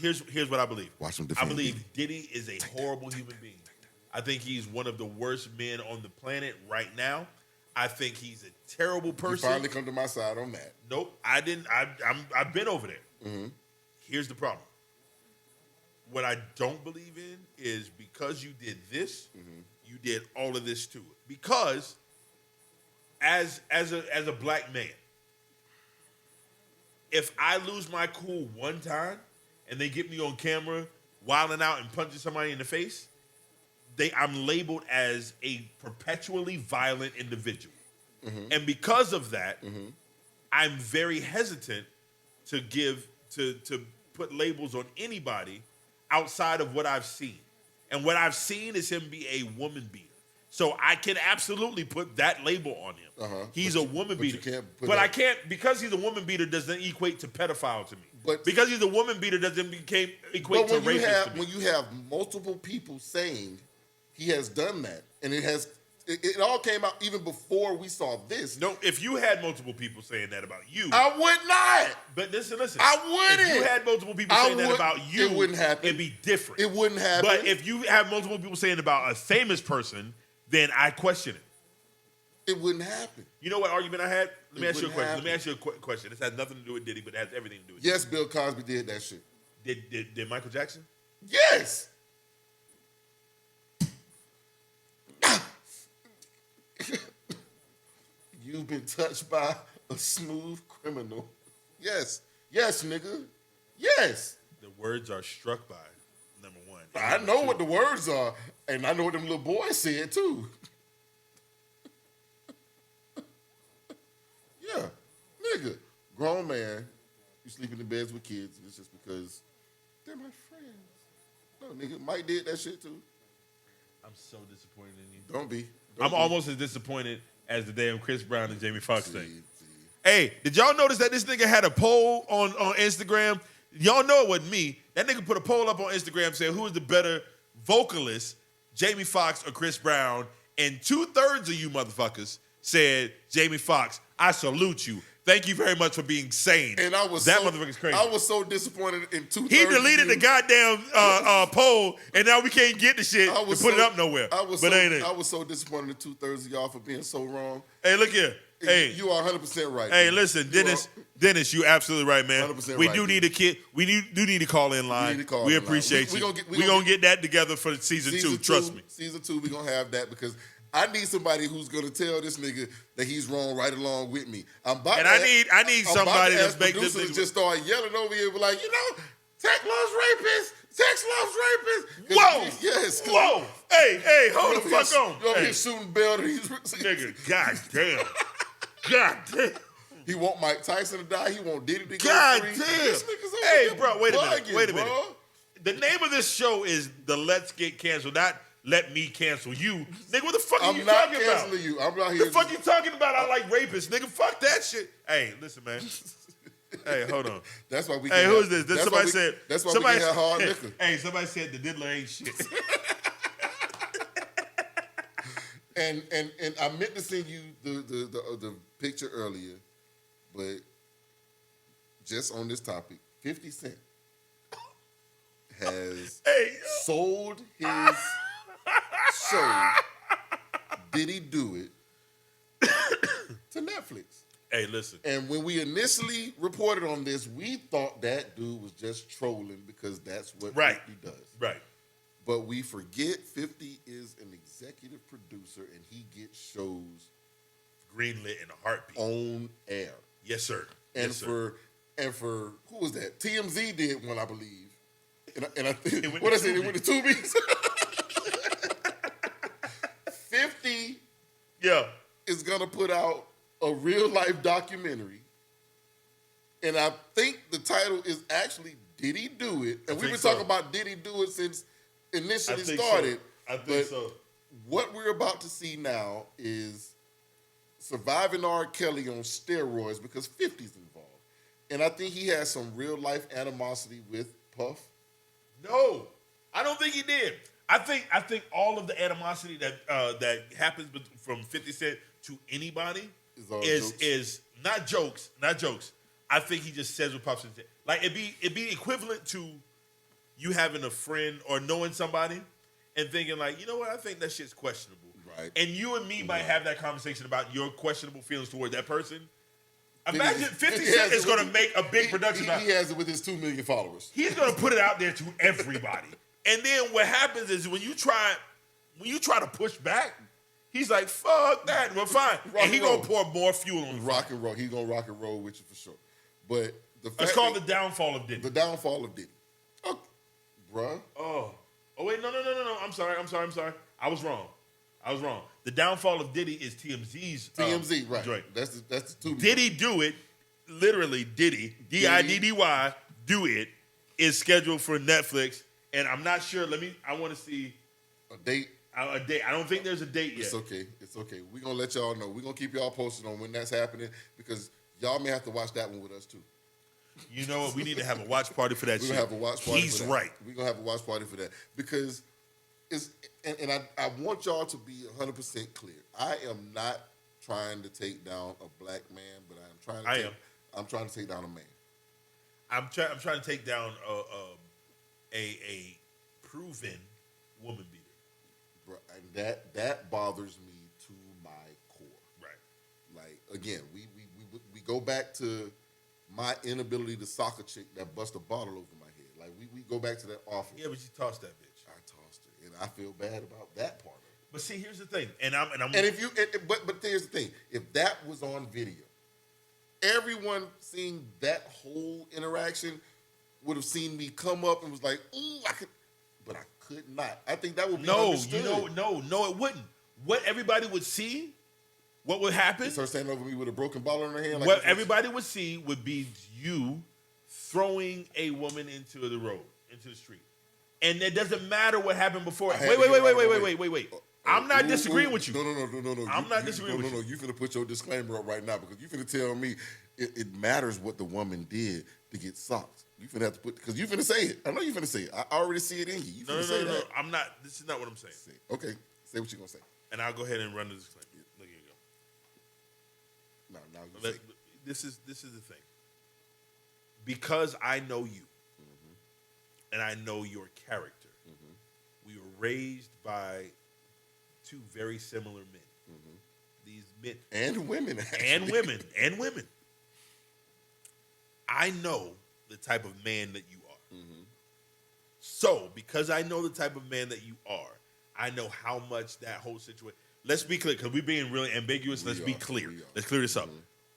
Here's what I believe. Watch him I believe Diddy is a horrible human being. I think he's one of the worst men on the planet right now. I think he's a terrible person. You finally come to my side on that. Nope, I didn't. I've been over there. Here's the problem. What I don't believe in is because you did this, you did all of this to it. Because as a black man, if I lose my cool one time and they get me on camera wilding out and punching somebody in the face, I'm labeled as a perpetually violent individual. And because of that, I'm very hesitant to put labels on anybody outside of what I've seen. And what I've seen is him be a woman beater. So I can absolutely put that label on him. He's a woman beater. I can't, because he's a woman beater doesn't equate to pedophile to me. But because he's a woman beater doesn't equate to racist to me. When you have multiple people saying he has done that, and it all came out even before we saw this. No, if you had multiple people saying that about you, I would not. But listen. I wouldn't. If you had multiple people saying that about you, it wouldn't happen. It'd be different. It wouldn't happen. But if you have multiple people saying about a famous person, then I question it. It wouldn't happen. You know what argument I had? Let me ask you a question. Let me ask you a question. This has nothing to do with Diddy, but it has everything to do with Yes, Bill Cosby did that shit. Did Michael Jackson? Yes. You've been touched by a smooth criminal. Yes. Yes, nigga. Yes. The words are struck by, number one. I know what the words are, and I know what them little boys said, too. Yeah. Nigga. Grown man, you sleep in the beds with kids, and it's just because they're my friends. No, nigga, Mike did that shit, too. I'm so disappointed in you. Don't be. I'm almost as disappointed as the damn Chris Brown and Jamie Foxx thing. Hey, did y'all notice that this nigga had a poll on Instagram? Y'all know it wasn't me. That nigga put a poll up on Instagram saying who is the better vocalist, Jamie Foxx or Chris Brown? And 2/3 of you motherfuckers said, Jamie Foxx, I salute you. Thank you very much for being sane. And motherfucker's crazy. I was so disappointed in 2/3. He deleted the goddamn poll, and now we can't get the shit and put it up nowhere. I was so disappointed in 2/3 of y'all for being so wrong. Hey, look here. Hey, you are 100% right. Hey, listen, Dennis, you absolutely right, man. 100% we right, do need a kid. We do need to call in line. We appreciate you. We're gonna get that together for season 2. Trust me. Season 2, we're gonna have that because I need somebody who's gonna tell this nigga that he's wrong right along with me. I need somebody to make this nigga just start yelling over here, be like, Tech loves rapists. Tex loves rapists. Whoa. Yes. Whoa. Hey, hold the fuck on. You over here shooting bell to these nigga. God damn. God damn. He want Mike Tyson to die. He want Diddy to go God free. damn. Hey, bro, wait a minute. The name of this show is the Let's Get Canceled, not Let Me Cancel You. Nigga, what the fuck are you talking about? I'm not canceling you. I'm not here. What the fuck you talking about? I like rapists. Nigga, fuck that shit. Hey, listen, man. Hey, hold on. That's why we. Hey, who is this? Somebody said. That's why somebody we get hard liquor. Hey, somebody said the diddler ain't shit. and I meant to send you the picture earlier, but just on this topic, 50 Cent has sold his show. Did he do it to Netflix? Hey, listen. And when we initially reported on this, we thought that dude was just trolling because that's what 50 does. Right. But we forget 50 is an executive producer and he gets shows greenlit in a heartbeat. On air. Yes, sir. And for who was that? TMZ did one, I believe. And I think what I said, it went to Tubies. 50 is gonna put out a real life documentary, and I think the title is actually "Did He Do It?" And we've been talking about "Did He Do It?" since initially started. I think so. What we're about to see now is surviving R. Kelly on steroids because 50's involved, and I think he has some real life animosity with Puff. No, I don't think he did. I think all of the animosity that happens from 50 Cent to anybody is not jokes. I think he just says what pops in his head. Like it'd be equivalent to you having a friend or knowing somebody and thinking like, you know what, I think that shit's questionable. Right. And you and me might have that conversation about your questionable feelings toward that person. Imagine 50 Cent is going to make a big production. He has it with his 2 million followers. He's going to put it out there to everybody. And then what happens is when you try to push back, he's like, fuck that. Well, fine. And he's going to pour more fuel on rock and roll. He's going to rock and roll with you for sure. But it's called the downfall of Diddy. The downfall of Diddy. Oh, bruh. Oh, wait, no. I'm sorry. I was wrong. The downfall of Diddy is TMZ's. TMZ, right. Joint. That's the two. Diddy Do It, literally Diddy, Diddy, Do It, is scheduled for Netflix. And I'm not sure. I want to see a date. A date. I don't think there's a date yet. It's okay. We're going to let y'all know. We're going to keep y'all posted on when that's happening because y'all may have to watch that one with us too. You know what? We need to have a watch party for that shit. We're going to have a watch party He's for that. right. We're going to have a watch party for that because it's, and I want y'all to be 100% clear. I am not trying to take down a black man, but I'm trying to take down a man. I'm trying to take down a proven woman beater. Bro, and that bothers me to my core. Right. Like again, we go back to my inability to sock a chick that bust a bottle over my head. Like we go back to that offer. Yeah, but you tossed that bitch. I tossed her, and I feel bad about that part of it. But see, here's the thing, but here's the thing. If that was on video, everyone seeing that whole interaction would have seen me come up and was like, "Ooh, I could," but I could not. I think that would be understood. No, it wouldn't. What everybody would see, what would happen? Is her standing over me with a broken bottle in her hand. What everybody would see would be you throwing a woman into the road, into the street, and it doesn't matter what happened before. Wait. I'm not disagreeing with you. No. I'm not disagreeing with you. No, you finna put your disclaimer up right now because you finna tell me it matters what the woman did to get socked. You finna have to put, because you finna say it. I know you finna say it. I already see it in you. You finna say that. I'm not. This is not what I'm saying. Okay, say what you're gonna say. And I'll go ahead and run the disclaimer. Look, here you go. No, this is the thing. Because I know you, and I know your character. We were raised by two very similar men. These men and women, actually. and women. I know the type of man that you are. So, because I know the type of man that you are, I know how much that whole situation. let's be clear, because we're being really ambiguous. Let's be clear. Let's clear this up.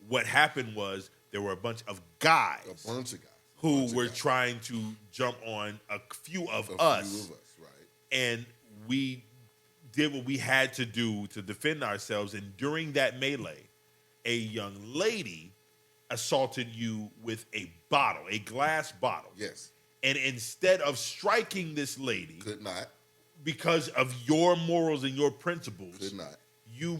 What happened was there were a bunch of guys. A bunch of guys. Who were trying to jump on a few of us. Right. And we did what we had to do to defend ourselves. And during that melee, a young lady assaulted you with a bottle, a glass bottle. Yes. And instead of striking this lady, could not, because of your morals and your principles, could not, you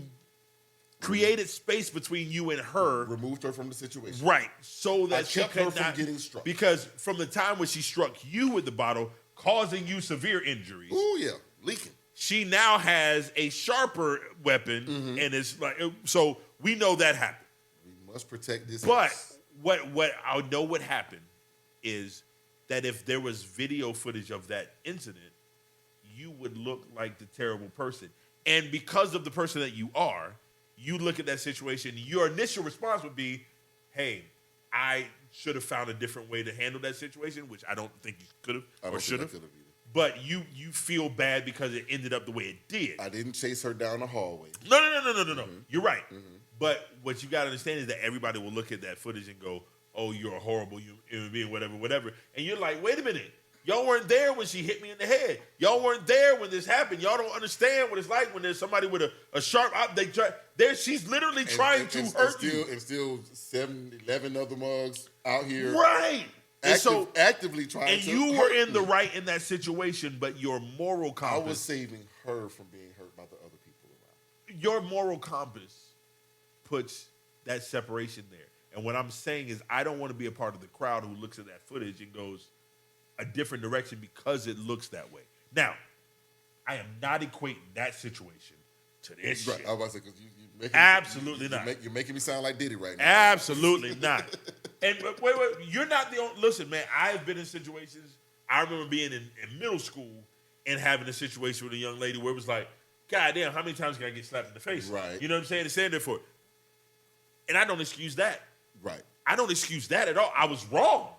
created space between you and her, removed her from the situation, right? So that she kept could her from not getting struck. Because from the time when she struck you with the bottle, causing you severe injuries. Oh yeah, leaking. She now has a sharper weapon, and it's like, so we know that happened. We must protect this. But house. what I know what happened is that if there was video footage of that incident, you would look like the terrible person. And because of the person that you are, you look at that situation, your initial response would be, hey, I should have found a different way to handle that situation, which I don't think you could have or should have. But you feel bad because it ended up the way it did. I didn't chase her down the hallway. No. You're right. But what you got to understand is that everybody will look at that footage and go, oh, you're a horrible human being, whatever. And you're like, wait a minute. Y'all weren't there when she hit me in the head. Y'all weren't there when this happened. Y'all don't understand what it's like when there's somebody with a sharp she's literally trying to hurt you. And still 11 other mugs out here. Right. Actively trying to hurt you. And you were in the right in that situation, but your moral compass. I was saving her from being hurt by the other people around. Your moral compass puts that separation there. And what I'm saying is I don't want to be a part of the crowd who looks at that footage and goes a different direction because it looks that way. Now, I am not equating that situation to this shit. I was about to say, because you're making absolutely not. You're making me sound like Diddy right now. Absolutely not. And wait, you're not the only. Listen, man, I've been in situations. I remember being in middle school and having a situation with a young lady where it was like, God damn, how many times can I get slapped in the face? Right. You know what I'm saying? And saying there for it. And I don't excuse that. Right. I don't excuse that at all. I was wrong.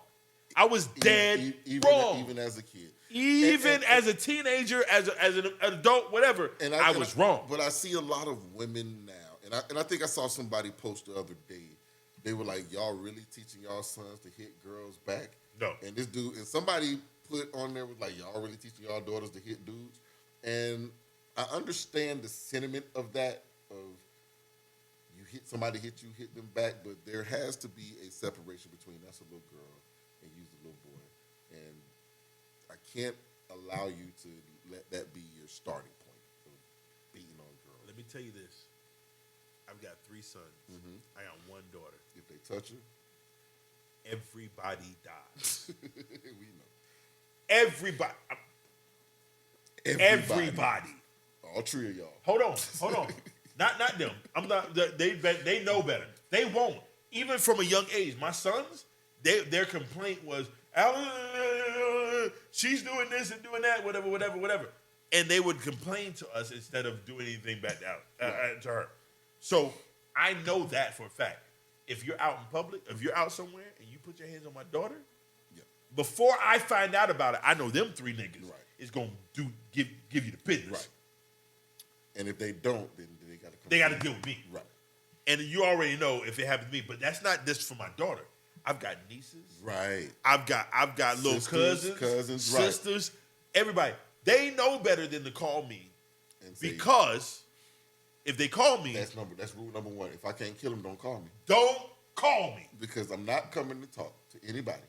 I was dead wrong. Even as a kid. Even as a teenager, as an adult, whatever, I was wrong. But I see a lot of women now, and I think I saw somebody post the other day. They were like, y'all really teaching y'all sons to hit girls back? No. And this dude, and somebody put on there was like, y'all really teaching y'all daughters to hit dudes? And I understand the sentiment of that, of somebody hit you, hit them back, but there has to be a separation between that's a little girl and you's a little boy. And I can't allow you to let that be your starting point of beating on girls. Let me tell you this. I've got 3 sons. I got 1 daughter. If they touch her, everybody dies. We know. Everybody. All 3 of y'all. Hold on. Not them. I'm not. They know better. They won't. Even from a young age, my sons, their complaint was, she's doing this and doing that, whatever. And they would complain to us instead of doing anything back to her. So I know that for a fact. If you're out in public, if you're out somewhere and you put your hands on my daughter, before I find out about it, I know them 3 niggas is gonna give you the business. Right. And if they don't, then they got to deal with me. Right. And you already know if it happened to me, but that's not just for my daughter. I've got nieces. Right. I've got little cousins, sisters, everybody. They know better than to call me, because if they call me, that's rule number 1. If I can't kill them, don't call me. Don't call me. Because I'm not coming to talk to anybody.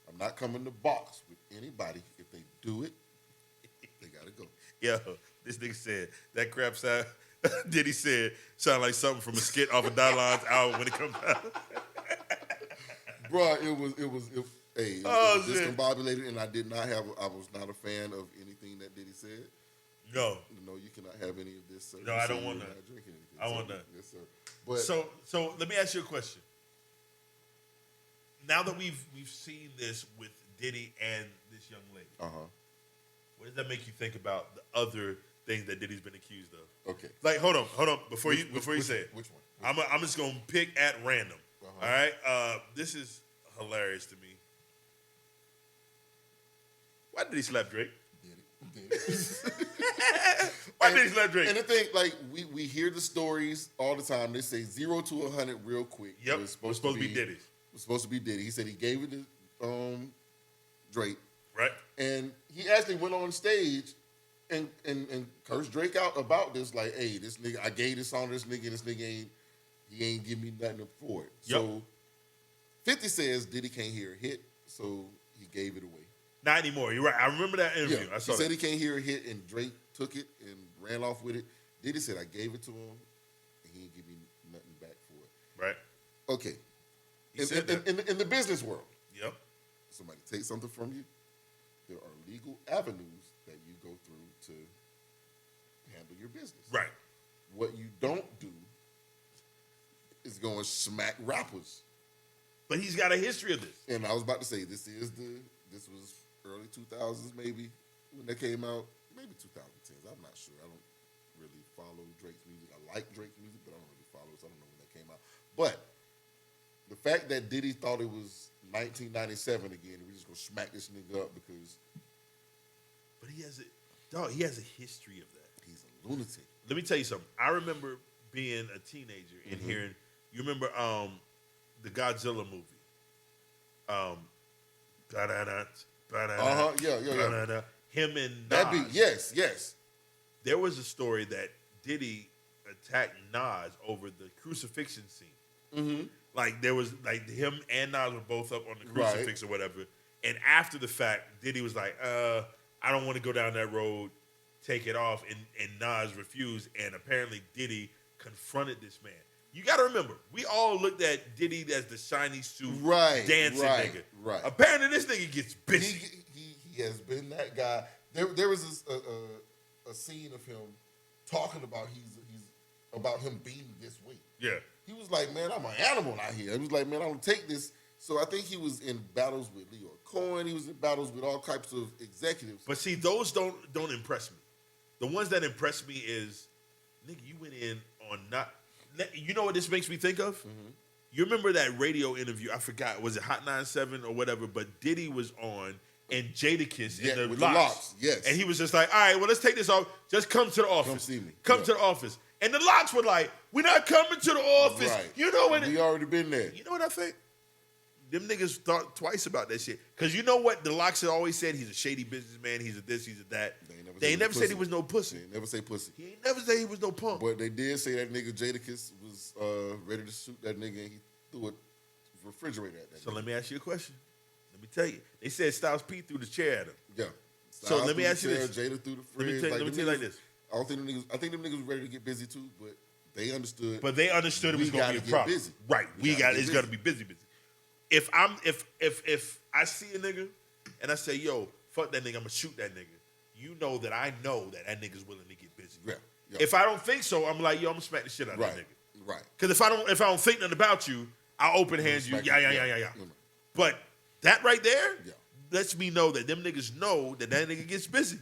I'm not coming to box with anybody. If they do it, they gotta go. Yo, this nigga said that crap sound. Diddy said sound like something from a skit off of Dylon's album when it comes out. Bruh, it was discombobulated, and I was not a fan of anything that Diddy said. No. No, you cannot have any of this. No, I don't want that. I want that. Yes, sir. But so let me ask you a question. Now that we've seen this with Diddy and this young lady, what does that make you think about the other things that Diddy's been accused of? Okay. Like, hold on. Before you say it. Which one? I'm just gonna pick at random. All right. This is hilarious to me. Why did he slap Drake? Why Diddy slap Drake? And the thing, like, we hear the stories all the time. They say 0 to 100 real quick. Yep, it was supposed to be Diddy. It was supposed to be Diddy. He said he gave it to Drake. Right. And he actually went on stage and cursed Drake out about this. Like, hey, this nigga, I gave this song to this nigga ain't give me nothing for it. Yep. So 50 says Diddy can't hear a hit, so he gave it away. Not anymore. You're right. I remember that interview. Yeah. I saw he said that. he can't hear a hit, and Drake took it and ran off with it. Diddy said, I gave it to him, and he didn't give me nothing back for it. Right. Okay. He said that. In the business world, Yep. somebody takes something from you, there are legal avenues that you go through to handle your business. Right. What you don't do is go and smack rappers. But he's got a history of this. And I was about to say, this was early 2000s maybe when that came out. Maybe 2010s. I'm not sure. I don't really follow Drake's music. I like Drake's music, but I don't really follow it, so I don't know when that came out. But the fact that Diddy thought it was 1997 again, and we just gonna smack this nigga up because... But he has a history of that. He's a lunatic. Let me tell you something. I remember being a teenager and hearing, you remember the Godzilla movie? Yeah. Him and Nas. That beat, yes. There was a story that Diddy attacked Nas over the crucifixion scene. Mm-hmm. Like there was like him and Nas were both up on the crucifix or whatever. And after the fact, Diddy was like, I don't want to go down that road, take it off. And Nas refused. And apparently Diddy confronted this man. You got to remember, we all looked at Diddy as the shiny suit dancing nigga. Right. Apparently this nigga gets busy. He has been that guy. There was a scene of him talking about he's about him being this weight. Yeah. He was like, man, I'm an animal out here. He was like, man, I don't take this. So I think he was in battles with Leo Cohen. He was in battles with all types of executives. But see, those don't impress me. The ones that impress me is, nigga, you went in on not. You know what this makes me think of? Mm-hmm. You remember that radio interview? I forgot. Was it Hot 97 or whatever? But Diddy was on and Jadakiss in the Locks. Yes. And he was just like, all right, well, let's take this off. Just come to the office. Come see me. Come to the office. And the Locks were like, we're not coming to the office. Right. You know what? We already been there. You know what I think? Them niggas thought twice about that shit. Because you know what the Locks had always said? He's a shady businessman. He's a this, he's a that. They ain't never said he was no pussy. They ain't never say pussy. He ain't never say he was no punk. But they did say that nigga Jadakiss was ready to shoot that nigga, and he threw a refrigerator at that nigga. So let me ask you a question. Let me tell you. They said Styles P threw the chair at him. Yeah. So let me ask you this. Jada threw the fridge. Let me tell you like this. I think them niggas were ready to get busy too, but they understood. But they understood it was going to be a problem. Busy. Right. It's got to be busy. If I see a nigga and I say, yo, fuck that nigga, I'm gonna shoot that nigga. You know that I know that nigga's willing to get busy. Yeah. If I don't think so, I'm like, yo, I'm gonna smack the shit out of that nigga. Right. Because if I don't think nothing about you, I'll open hands you. Yeah. But that right there lets me know that them niggas know that nigga gets busy.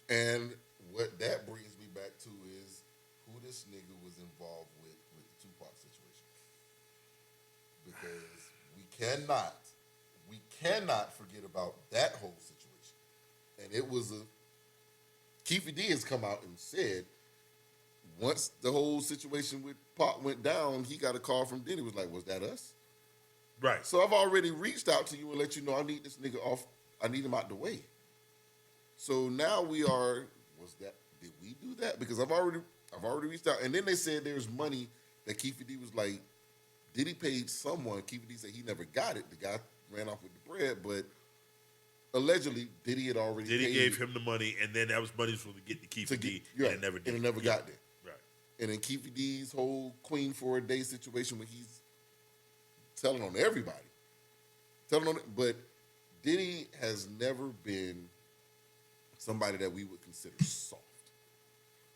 And what that brings me back to is who this nigga was involved with the Tupac situation. Because we cannot forget about that whole situation. And it was Keefe D has come out and said, once the whole situation with Pac went down, he got a call from Diddy. Was like, was that us? Right. So I've already reached out to you and let you know I need this nigga off. I need him out the way. So now did we do that? Because I've already reached out. And then they said there's money that Keefe D was like, Diddy paid someone. Keefe D said he never got it. The guy ran off with the bread, but allegedly Diddy had already paid. Diddy gave him the money, and then that was money for to get the Keefe D, and it never did. And it never got there. Right. And then Keefe D's whole Queen for a Day situation where he's telling on everybody. But Diddy has never been somebody that we would consider soft.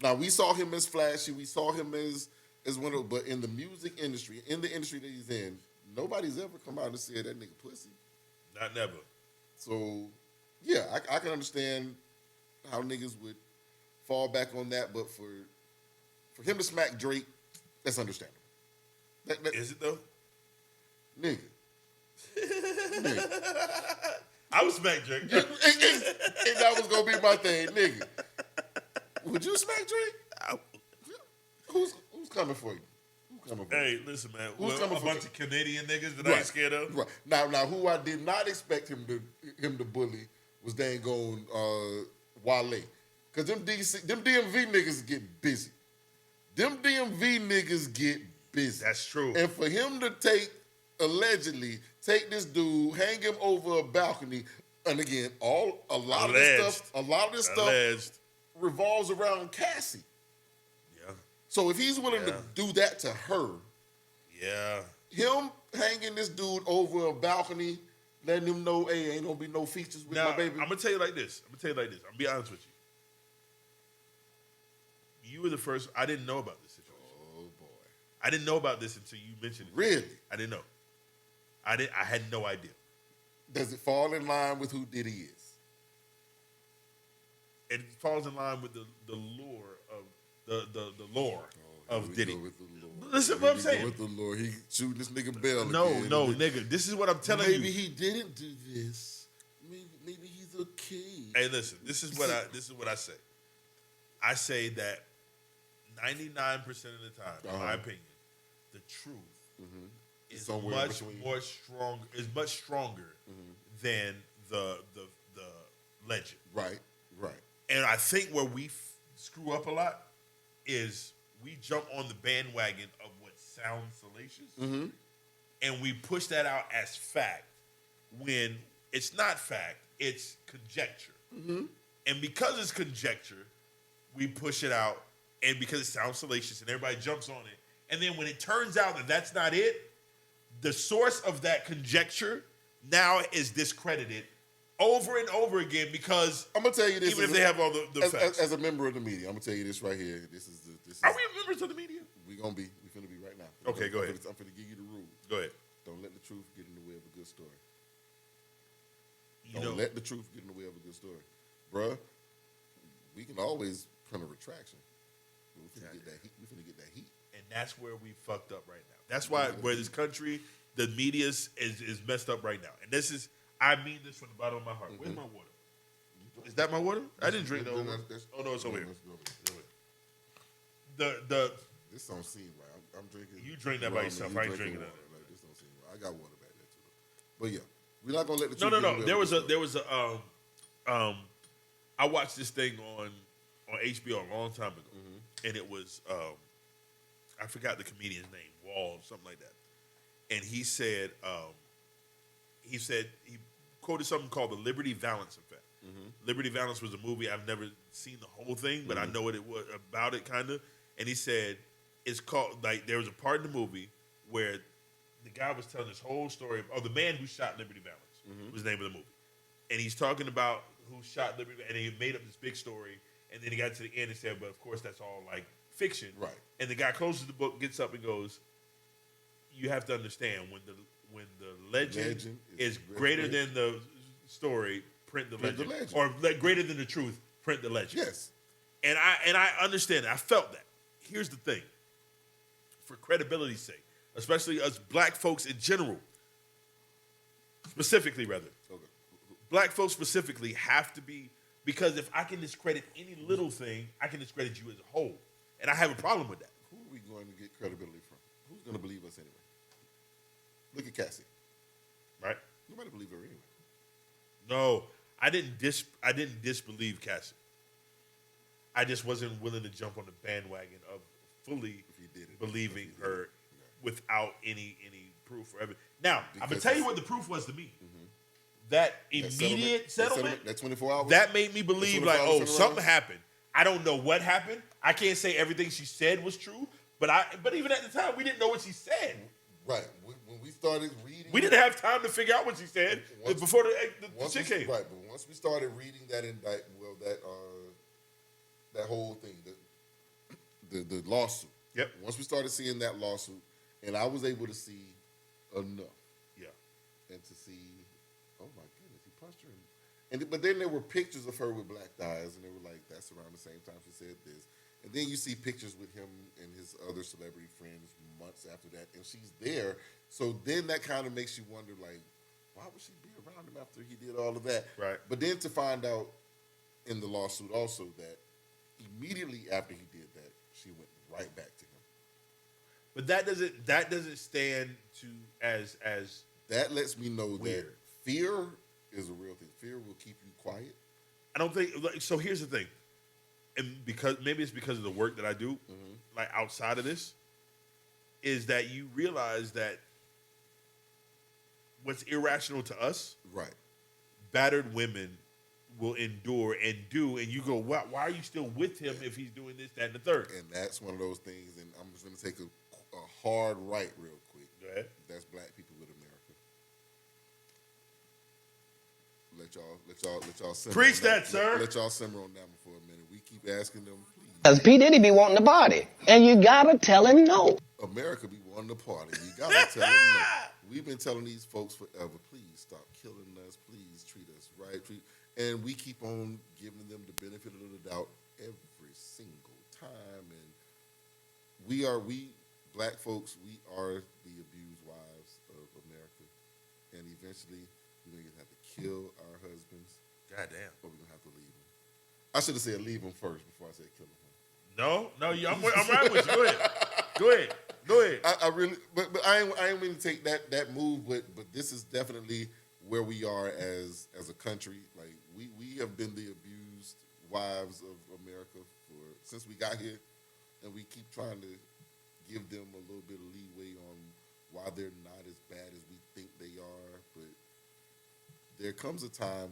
Now, we saw him as flashy. We saw him as one of, but in the music industry, in the industry that he's in, nobody's ever come out and said that nigga pussy. Not never. So, yeah, I can understand how niggas would fall back on that, but for him to smack Drake, that's understandable. Is it though? Nigga. I would smack Drake. and that was gonna be my thing, nigga. Would you smack Drake? Who's coming for you? Who's coming for you? Hey, listen, man. Who's Well, coming a for bunch you? of Canadian niggas that I ain't scared of. Right. Now, who I did not expect him to bully was dang on Wale. Because them DMV niggas get busy. Them DMV niggas get busy. That's true. And for him to allegedly take this dude, hang him over a balcony, and again, a lot of this stuff revolves around Cassie. Yeah. So if he's willing to do that to her, him hanging this dude over a balcony, letting him know, hey, ain't gonna be no features with my baby. I'm gonna tell you like this. I'm gonna be honest with you. You were the first. I didn't know about this situation. Oh boy. I didn't know about this until you mentioned it. Really? I didn't know. I had no idea. Does it fall in line with who Diddy is? It falls in line with the lore of the lore of Diddy. Listen to what I'm saying. With the lore, he shooting this nigga Bell. No, again. nigga. This is what I'm telling you. Maybe he didn't do this. Maybe he's okay. Hey, listen. This is what I say. I say that 99% of the time, in my opinion, the truth is much stronger than the legend. Right. And I think where we screw up a lot is we jump on the bandwagon of what sounds salacious, and we push that out as fact when it's not fact, it's conjecture. And because it's conjecture, we push it out, and because it sounds salacious and everybody jumps on it. And then when it turns out that that's not it, the source of that conjecture now is discredited over and over again because I'm gonna tell you this, even if they have all the facts. As a member of the media, I'm gonna tell you this right here. Are we members of the media? We finna be right now. Okay, go ahead. I'm finna give you the rules. Go ahead. Don't let the truth get in the way of a good story. Don't let the truth get in the way of a good story. Bruh, we can always print a retraction. We finna get that heat. And that's where we fucked up right now. That's why where this country, the media is messed up right now. And this is, I mean this from the bottom of my heart. Where's my water? Is that my water? I didn't drink no. Oh no, it's over here. This don't seem right. I'm drinking. You drink that by yourself. I ain't drinking that. Like, this don't seem right. I got water back there too. But yeah, we're not gonna let the No. truth There was a I watched this thing on HBO a long time ago, and it was I forgot the comedian's name, Wall, something like that. And he said he quoted something called the Liberty Valance effect. Liberty Valance was a movie. I've never seen the whole thing, but I know what it was about it kind of. And he said it's called, like, there was a part in the movie where the guy was telling this whole story of the man who shot Liberty Valance was the name of the movie. And he's talking about who shot Liberty, and he made up this big story. And then he got to the end and said, but of course that's all like fiction. Right. And the guy closes the book, gets up and goes, you have to understand when the legend is greater than the story, print the legend. Or greater than the truth, print the legend. Yes. And I understand that. I felt that. Here's the thing. For credibility's sake, especially us black folks in general, specifically rather, black folks specifically have to be, because if I can discredit any little thing, I can discredit you as a whole. And I have a problem with that. Who are we going to get credibility from? Who's going to believe us anyway? Look at Cassie. Right? Nobody believed her anyway. No, I didn't disbelieve Cassie. I just wasn't willing to jump on the bandwagon of fully believing her without any proof or evidence. Now, I'm going to tell you what the proof was to me. That immediate settlement, that 24 hours, that made me believe like, oh, something happened. I don't know what happened. I can't say everything she said was true, but even at the time, we didn't know what she said. Right. When we started reading, we didn't have time to figure out what she said before the shit came. Right, but once we started reading that indictment, that whole thing, the lawsuit. Yep. Once we started seeing that lawsuit, and I was able to see enough. Yeah. And to see, oh my goodness, he punched her. But then there were pictures of her with black eyes, and they were like, that's around the same time she said this. And then you see pictures with him and his other celebrity friends months after that, and she's there. So then that kind of makes you wonder, like, why would she be around him after he did all of that? Right. But then to find out in the lawsuit also that immediately after he did that, she went right back to him. But that doesn't stand to as that lets me know weird. That fear is a real thing. Fear will keep you quiet. I don't think so. Here's the thing, and because maybe it's because of the work that I do, like outside of this, is that you realize that what's irrational to us, right? Battered women will endure and do, and you go, why are you still with him if he's doing this, that, and the third? And that's one of those things. And I'm just going to take a hard right real quick. Go ahead. That's black people with America. Let y'all simmer. Preach that, sir. Let y'all simmer on that one for a minute. We keep asking them, please. Because P. Diddy be wanting to party. And you gotta tell him no. America be wanting to party. You gotta tell them no. We've been telling these folks forever, please stop killing us. Please treat us right. And we keep on giving them the benefit of the doubt every single time. And we black folks, we are the abused wives of America. And eventually, we're going to have to kill our husbands. Goddamn. Or we're going to have to leave them. I should have said leave them first before I said kill them. No, I'm right with you. Go ahead. I really, but I ain't mean to take that move, but this is definitely where we are as a country. Like we have been the abused wives of America since we got here, and we keep trying to give them a little bit of leeway on why they're not as bad as we think they are. But there comes a time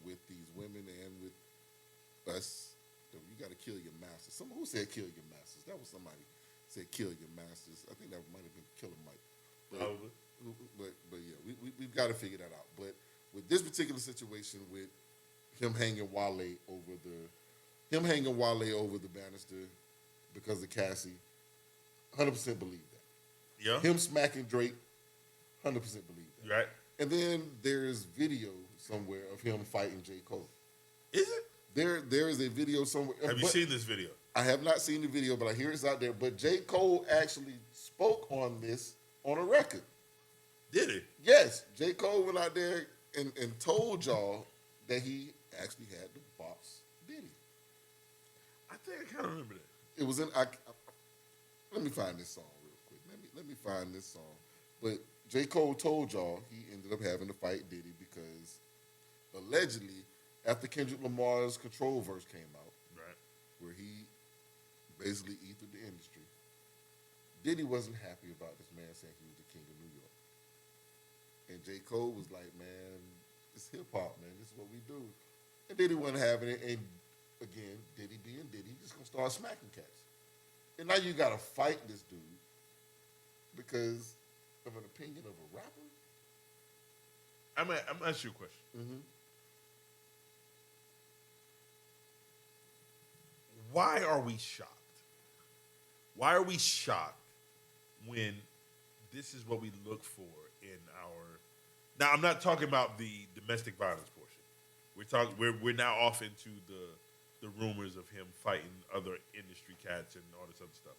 with these women and with us that you got to kill your masters. Someone who said kill your masters? That was somebody said kill your masters. I think that might have been Killer Mike. But yeah, we've got to figure that out. But with this particular situation, with him hanging Wale over the banister because of Cassie, 100% believe that. Yeah. Him smacking Drake, 100% believe that. Right. And then there's video somewhere of him fighting J. Cole. Is it? There is a video somewhere. Have you seen this video? I have not seen the video, but I hear it's out there. But J. Cole actually spoke on this on a record. Did he? Yes. J. Cole went out there and told y'all that he actually had to box Diddy. I think I kind of remember that. It was in. Let me find this song real quick. Let me find this song. But J. Cole told y'all he ended up having to fight Diddy because allegedly, after Kendrick Lamar's Control verse came out, right, where he basically ethered the industry, Diddy wasn't happy about this man saying he was the king of New York. And J. Cole was like, man, it's hip-hop, man. This is what we do. And Diddy wasn't having it. And again, Diddy being Diddy, just going to start smacking cats. And now you got to fight this dude because of an opinion of a rapper? I'm going to ask you a question. Mm-hmm. Why are we shocked? Why are we shocked when this is what we look for in our... Now, I'm not talking about the domestic violence portion. We're now off into the rumors of him fighting other industry cats and all this other stuff.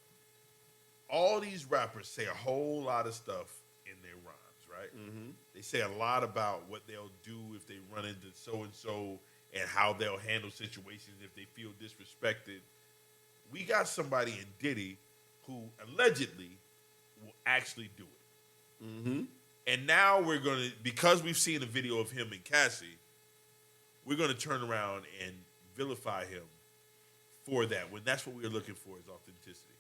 All these rappers say a whole lot of stuff in their rhymes, right? Mm-hmm. They say a lot about what they'll do if they run into so-and-so and how they'll handle situations if they feel disrespected. We got somebody in Diddy who allegedly will actually do it. Mm-hmm. And now we're going to, because we've seen a video of him and Cassie, we're going to turn around and vilify him for that, when that's what we're looking for is authenticity.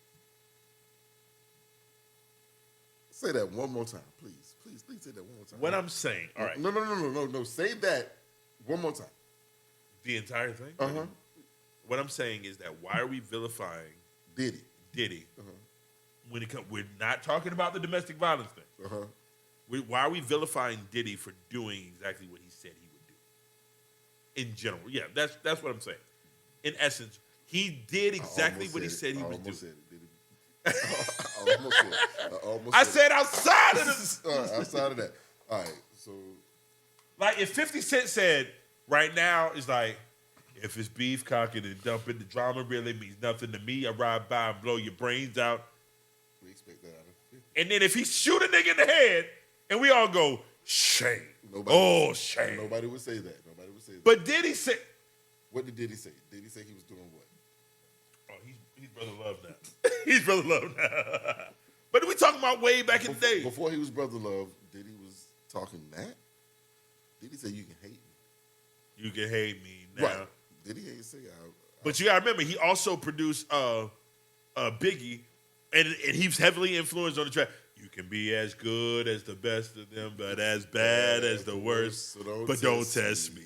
Say that one more time, please. Please say that one more time. What I'm saying, all right. No. Say that one more time. The entire thing? Uh-huh. What I'm saying is that why are we vilifying Diddy? Uh-huh. When we're not talking about the domestic violence thing. Uh-huh. Why are we vilifying Diddy for doing exactly what he said he would do? In general, yeah, that's what I'm saying. In essence, he did exactly what he said he would do. I said outside of this. Outside of that. All right, so. Like if 50 Cent said right now is like, if it's beef, cocking and dumping, the drama really means nothing to me. I ride by and blow your brains out. We expect that out of 50. And then if he shoot a nigga in the head and we all go, Shame. Shame. Nobody would say that. Nobody would say that. But Diddy say... What did Diddy say? Diddy say he was doing what? Oh, he's Brother Love now. He's Brother Love now. But we talking about way back in the day. Before he was Brother Love, Diddy was talking that? Diddy say you can hate me. You can hate me now. Right. Diddy ain't say But you gotta remember, he also produced Biggie, and he's heavily influenced on the track. You can be as good as the best of them, but as bad as the worst. So don't test me.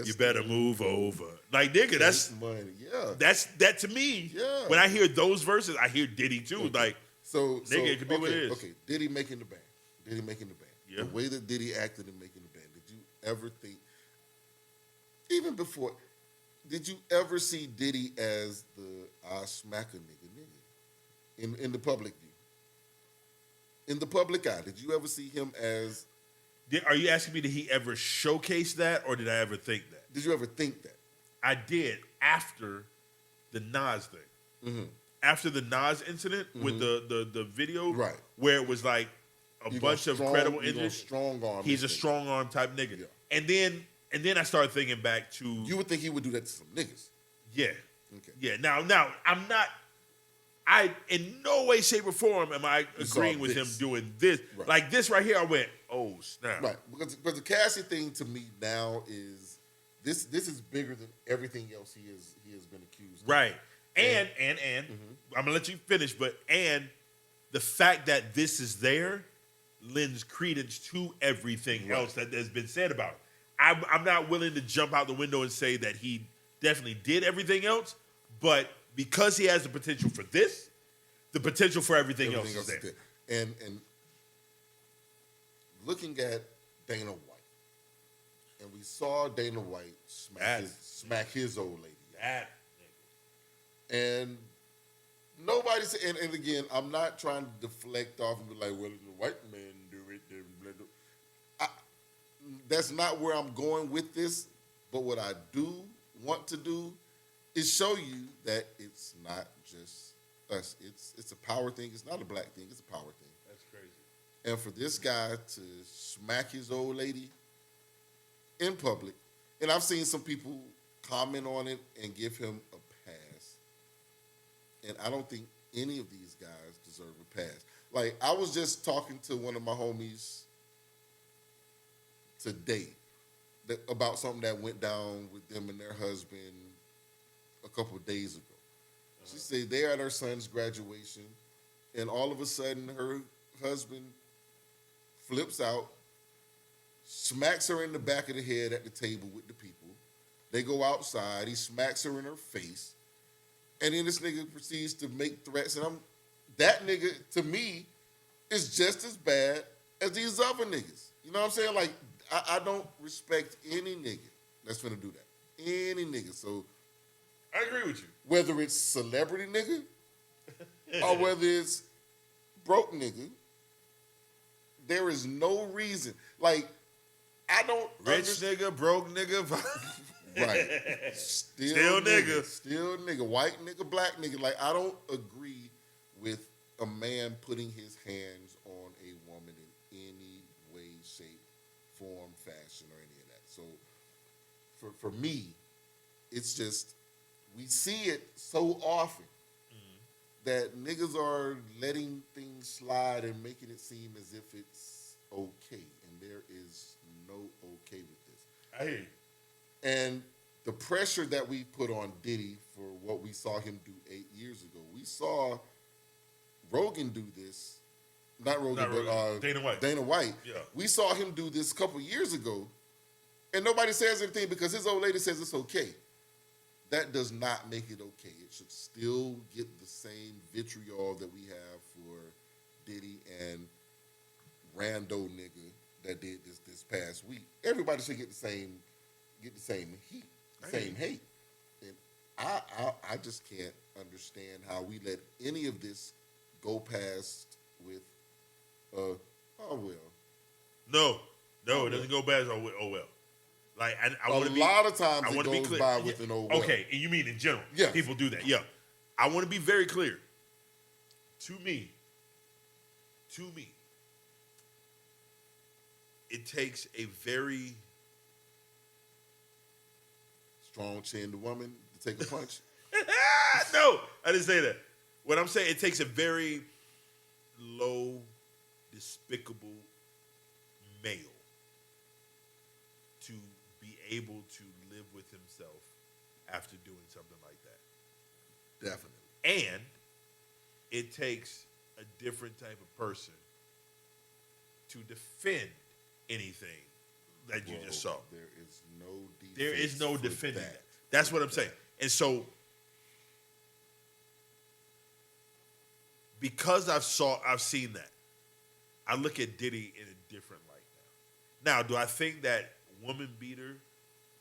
You better move over. Like, nigga, that's money. Yeah. That to me. Yeah. When I hear those verses, I hear Diddy too. Okay. Like, nigga, it could be what it is. Okay, Diddy making the band. Yeah. The way that Diddy acted in making the band. Did you ever think, even before, did you ever see Diddy as the smack a nigga in the public view? In the public eye, did you ever see him as... Are you asking me, did he ever showcase that, or did I ever think that? Did you ever think that? I did after the Nas thing. Mm-hmm. After the Nas incident with the video, right, where it was like a bunch of credible injuries. He's a strong arm type nigga. Yeah. And then I started thinking back to... You would think he would do that to some niggas. Yeah. Okay. Yeah. Now I'm not... I, in no way, shape, or form am I agreeing with him doing this. Right. Like this right here, I went, oh, snap. Right. Because the Cassie thing to me now is... This is bigger than everything else he has been accused of. Right. And I'm going to let you finish, but the fact that this is there lends credence to everything else that has been said about it. I'm not willing to jump out the window and say that he definitely did everything else, but because he has the potential for this, the potential for everything else is there. And looking at Dana White, and we saw Dana White smack his old lady. That nigga. And nobody said, and again, I'm not trying to deflect off and be like, well, the white man do it. That's not where I'm going with this. But what I do want to do is show you that it's not just us. It's a power thing. It's not a black thing. It's a power thing. That's crazy. And for this guy to smack his old lady in public, and I've seen some people comment on it and give him a pass. And I don't think any of these guys deserve a pass. Like, I was just talking to one of my homies today about something that went down with them and their husband a couple of days ago. She said they're at her son's graduation, and all of a sudden her husband flips out, smacks her in the back of the head at the table with the people. They go outside. He smacks her in her face. And then this nigga proceeds to make threats. And that nigga, to me, is just as bad as these other niggas. You know what I'm saying? Like, I don't respect any nigga that's finna do that. Any nigga. So I agree with you. Whether it's celebrity nigga or whether it's broke nigga, there is no reason. Like, I don't... Rich nigga, broke nigga. Right. Still nigga. White nigga, black nigga. Like, I don't agree with a man putting his hands on a woman in any way, shape, form, fashion, or any of that. So, for me, it's just, we see it so often that niggas are letting things slide and making it seem as if it's okay. And there is no okay with this. I hear you. And the pressure that we put on Diddy for what we saw him do 8 years ago, we saw Rogan do this. Not Rogan, but Dana White. Dana White. Yeah. We saw him do this a couple years ago, and nobody says anything because his old lady says it's okay. That does not make it okay. It should still get the same vitriol that we have for Diddy and rando nigga that did this past week. Everybody should get the same heat, same hate. And I just can't understand how we let any of this go past with oh well. No, it doesn't go past oh well. Like, I want to be... A lot of times it goes by with an oh well. Okay, and you mean in general. Yeah. People do that, yeah. I want to be very clear. To me, it takes a very strong-chinned woman to take a punch. no, I didn't say that. What I'm saying, it takes a very low, despicable male to be able to live with himself after doing something like that. Definitely. And it takes a different type of person to defend anything that you just saw. There is no defending that. That's what I'm saying. And so, because I've seen that, I look at Diddy in a different light now. Now, do I think that woman beater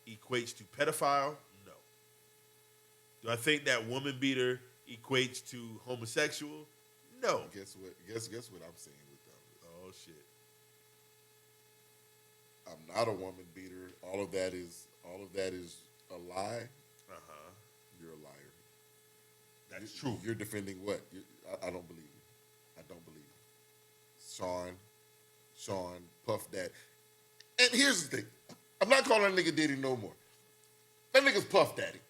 equates to pedophile? No. Do I think that woman beater equates to homosexual? No. Guess what? Guess what I'm saying with that? Oh shit. I'm not a woman beater. All of that is a lie. You're a liar. That's true. You're defending what? I don't believe you. I don't believe you. Sean, Puff Daddy. And here's the thing. I'm not calling that nigga Diddy no more. That nigga's Puff Daddy.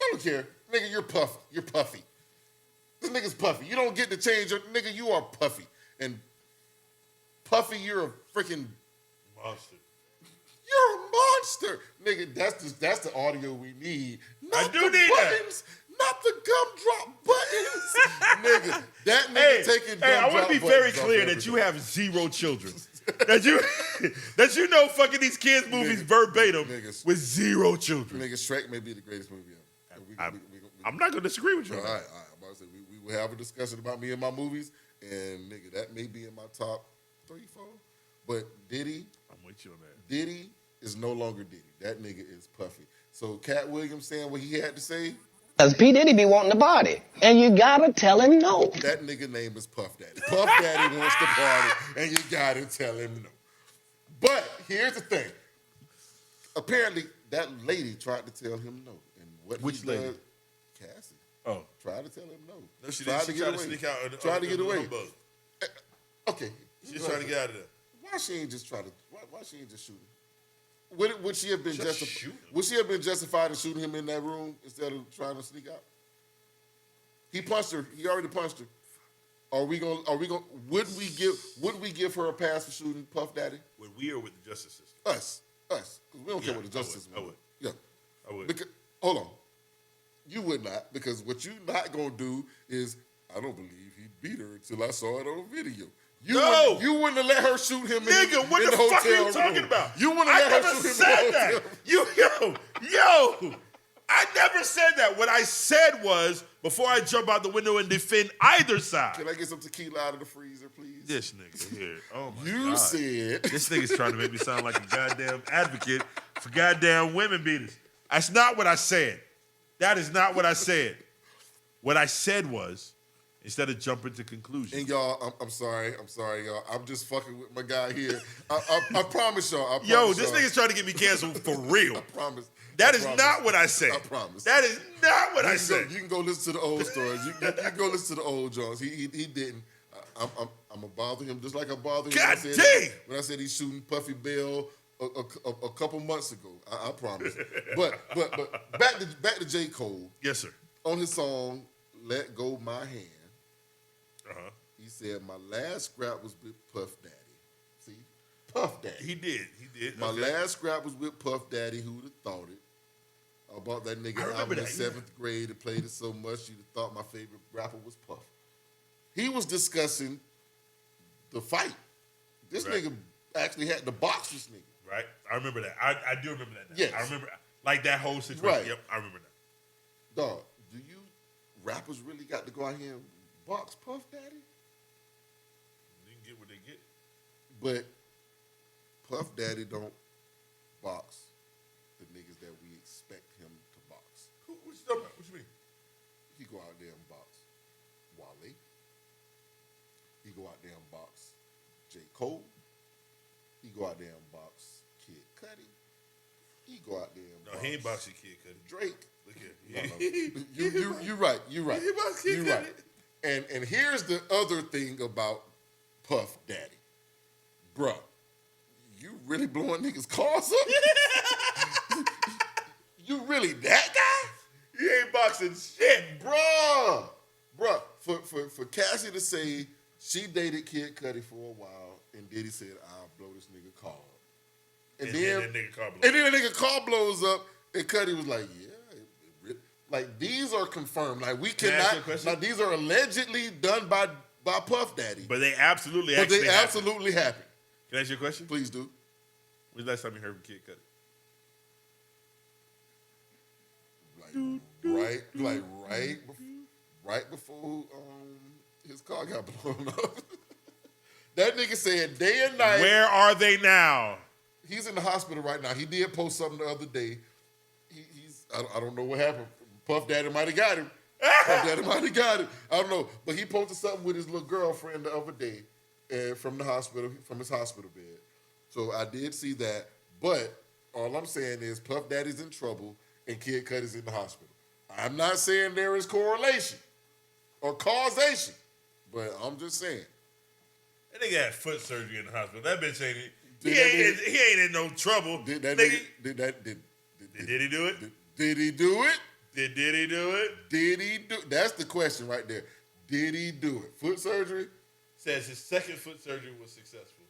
I don't care. Nigga, you're Puff. You're Puffy. This nigga's Puffy. You don't get to change your nigga, you are Puffy. And Puffy, you're a freaking monster. You're a monster. Nigga, that's the audio we need. I do need buttons, not the gumdrop buttons. Nigga, that nigga taking gumdrop I want to be very clear that you have 0 children. that you know fucking these kids' movies verbatim with 0 children. Nigga, Shrek may be the greatest movie ever. I'm not going to disagree with you. All right. I'm about to say, we will have a discussion about me and my movies, and nigga, that may be in my top 3, 4. But Diddy, I'm with you on that. Diddy is no longer Diddy. That nigga is Puffy. So Cat Williams saying what he had to say. Because P. Diddy be wanting to party. And you gotta tell him no. That nigga name is Puff Daddy. Puff Daddy wants to party, and you gotta tell him no. But here's the thing. Apparently, that lady tried to tell him no. And what Which lady? Does, Cassie. Oh. Tried to tell him no. No, she tried didn't. to get away. Sneak out. Tried to get away. Okay. She's trying to get out of there. Why she ain't just try to? Why she ain't just shoot him? Would she have been justified? Would she have been justified in shooting him in that room instead of trying to sneak out? He punched her. He already punched her. Are we going? Would we give her a pass for shooting Puff Daddy? Would we or with the justice system? Us. We don't care what the justice system. I would. Yeah. I would. Because, hold on. You would not, because what you not gonna do is, I don't believe he beat her until I saw it on video. You wouldn't have let her shoot him. Nigga, what the fuck are you talking about? You wouldn't have let her shoot him in the hotel room. Yo, I never said that. What I said was, before I jump out the window and defend either side. Can I get some tequila out of the freezer, please? This nigga here. Oh my God. You said. This nigga's trying to make me sound like a goddamn advocate for goddamn women beaters. That's not what I said. That is not what I said. What I said was, instead of jumping to conclusions. And y'all, I'm sorry, y'all. I'm just fucking with my guy here. I promise y'all. This nigga's trying to get me canceled for real. I promise. That is not what I said. I promise. That is not what I said. You can go listen to the old stories. You can go listen to the old Jones. He didn't. I'm gonna bother him just like I bothered him. God dang! When I said he's shooting Puffy Bell a couple months ago. I promise. But back to J. Cole. Yes, sir. On his song "Let Go My Hand." He said, my last scrap was with Puff Daddy. See? Puff Daddy. He did. My last scrap was with Puff Daddy. Who would have thought it? I bought that nigga album in 7th grade and played it so much you'd have thought my favorite rapper was Puff. He was discussing the fight. This nigga actually had to box this nigga. Right. I remember that. I do remember that now. Yes. I remember like that whole situation. Right. Yep, I remember that. Dog, do you rappers really got to go out here and box Puff Daddy? They can get what they get. But Puff Daddy don't box the niggas that we expect him to box. What you talking about? What you mean? He go out there and box Wale. He go out there and box J. Cole. He go out there and box Kid Cudi. He go out there and box he ain't boxing Kid Cudi. Drake. Look here. You're right. You're right. He boxed Kid Cudi. Right. And here's the other thing about Puff Daddy. Bruh, you really blowing niggas' cars up? You really that guy? He ain't boxing shit. Bruh. For Cassie to say she dated Kid Cudi for a while, and Diddy said, I'll blow this nigga car up. And then that nigga car blows and then the nigga car blows up, and Cudi was like, yeah. Like, these are confirmed. Like, we Can I ask you a cannot. question? Like, these are allegedly done by Puff Daddy. But they absolutely But they actually happened. absolutely happen. Can I ask you a question? Please do. When's the last time you heard from Kid Cudi? Right before his car got blown up. That nigga said day and night. Where are they now? He's in the hospital right now. He did post something the other day. I don't know what happened. Puff Daddy might have got him. Puff Daddy might have got him. I don't know. But he posted something with his little girlfriend the other day from the hospital, from his hospital bed. So I did see that. But all I'm saying is Puff Daddy's in trouble and Kid Cudi's in the hospital. I'm not saying there is correlation or causation, but I'm just saying. That nigga had foot surgery in the hospital. That bitch ain't. He ain't in no trouble. Did he do it? Did he do it? Did he do it? Did he do it? Did he do? That's the question right there. Did he do it? Foot surgery? Says his second foot surgery was successful.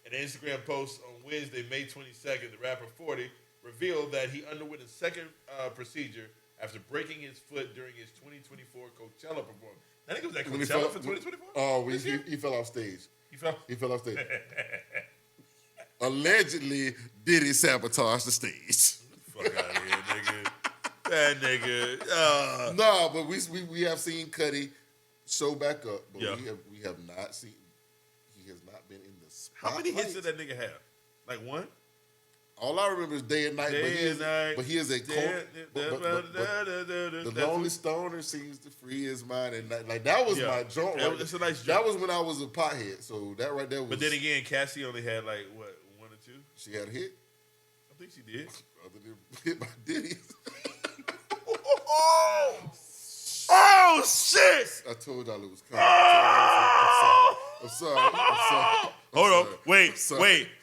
In an Instagram post on Wednesday, May 22nd, the rapper 40 revealed that he underwent a second procedure after breaking his foot during his 2024 Coachella performance. I think it was at Coachella for 2024? Oh, he fell off stage. He fell? He fell off stage. Allegedly, Diddy sabotaged the stage. Fuck out of here, nigga. That nigga. No, but we have seen Cudi show back up, but Yeah. we have not seen. He has not been in the spotlight. How many hits did that nigga have? Like one? All I remember is Day and Night. But he is a cult. The Lonely Stoner seems to free his mind, and like that was my joint. It's a nice joint. That was when I was a pothead, so that right there was. But then again, Cassie only had like what, one or two? She had a hit. I think she did. Other than hit by Diddy. Oh shit! I told y'all it was coming. I'm sorry. Hold on. Wait.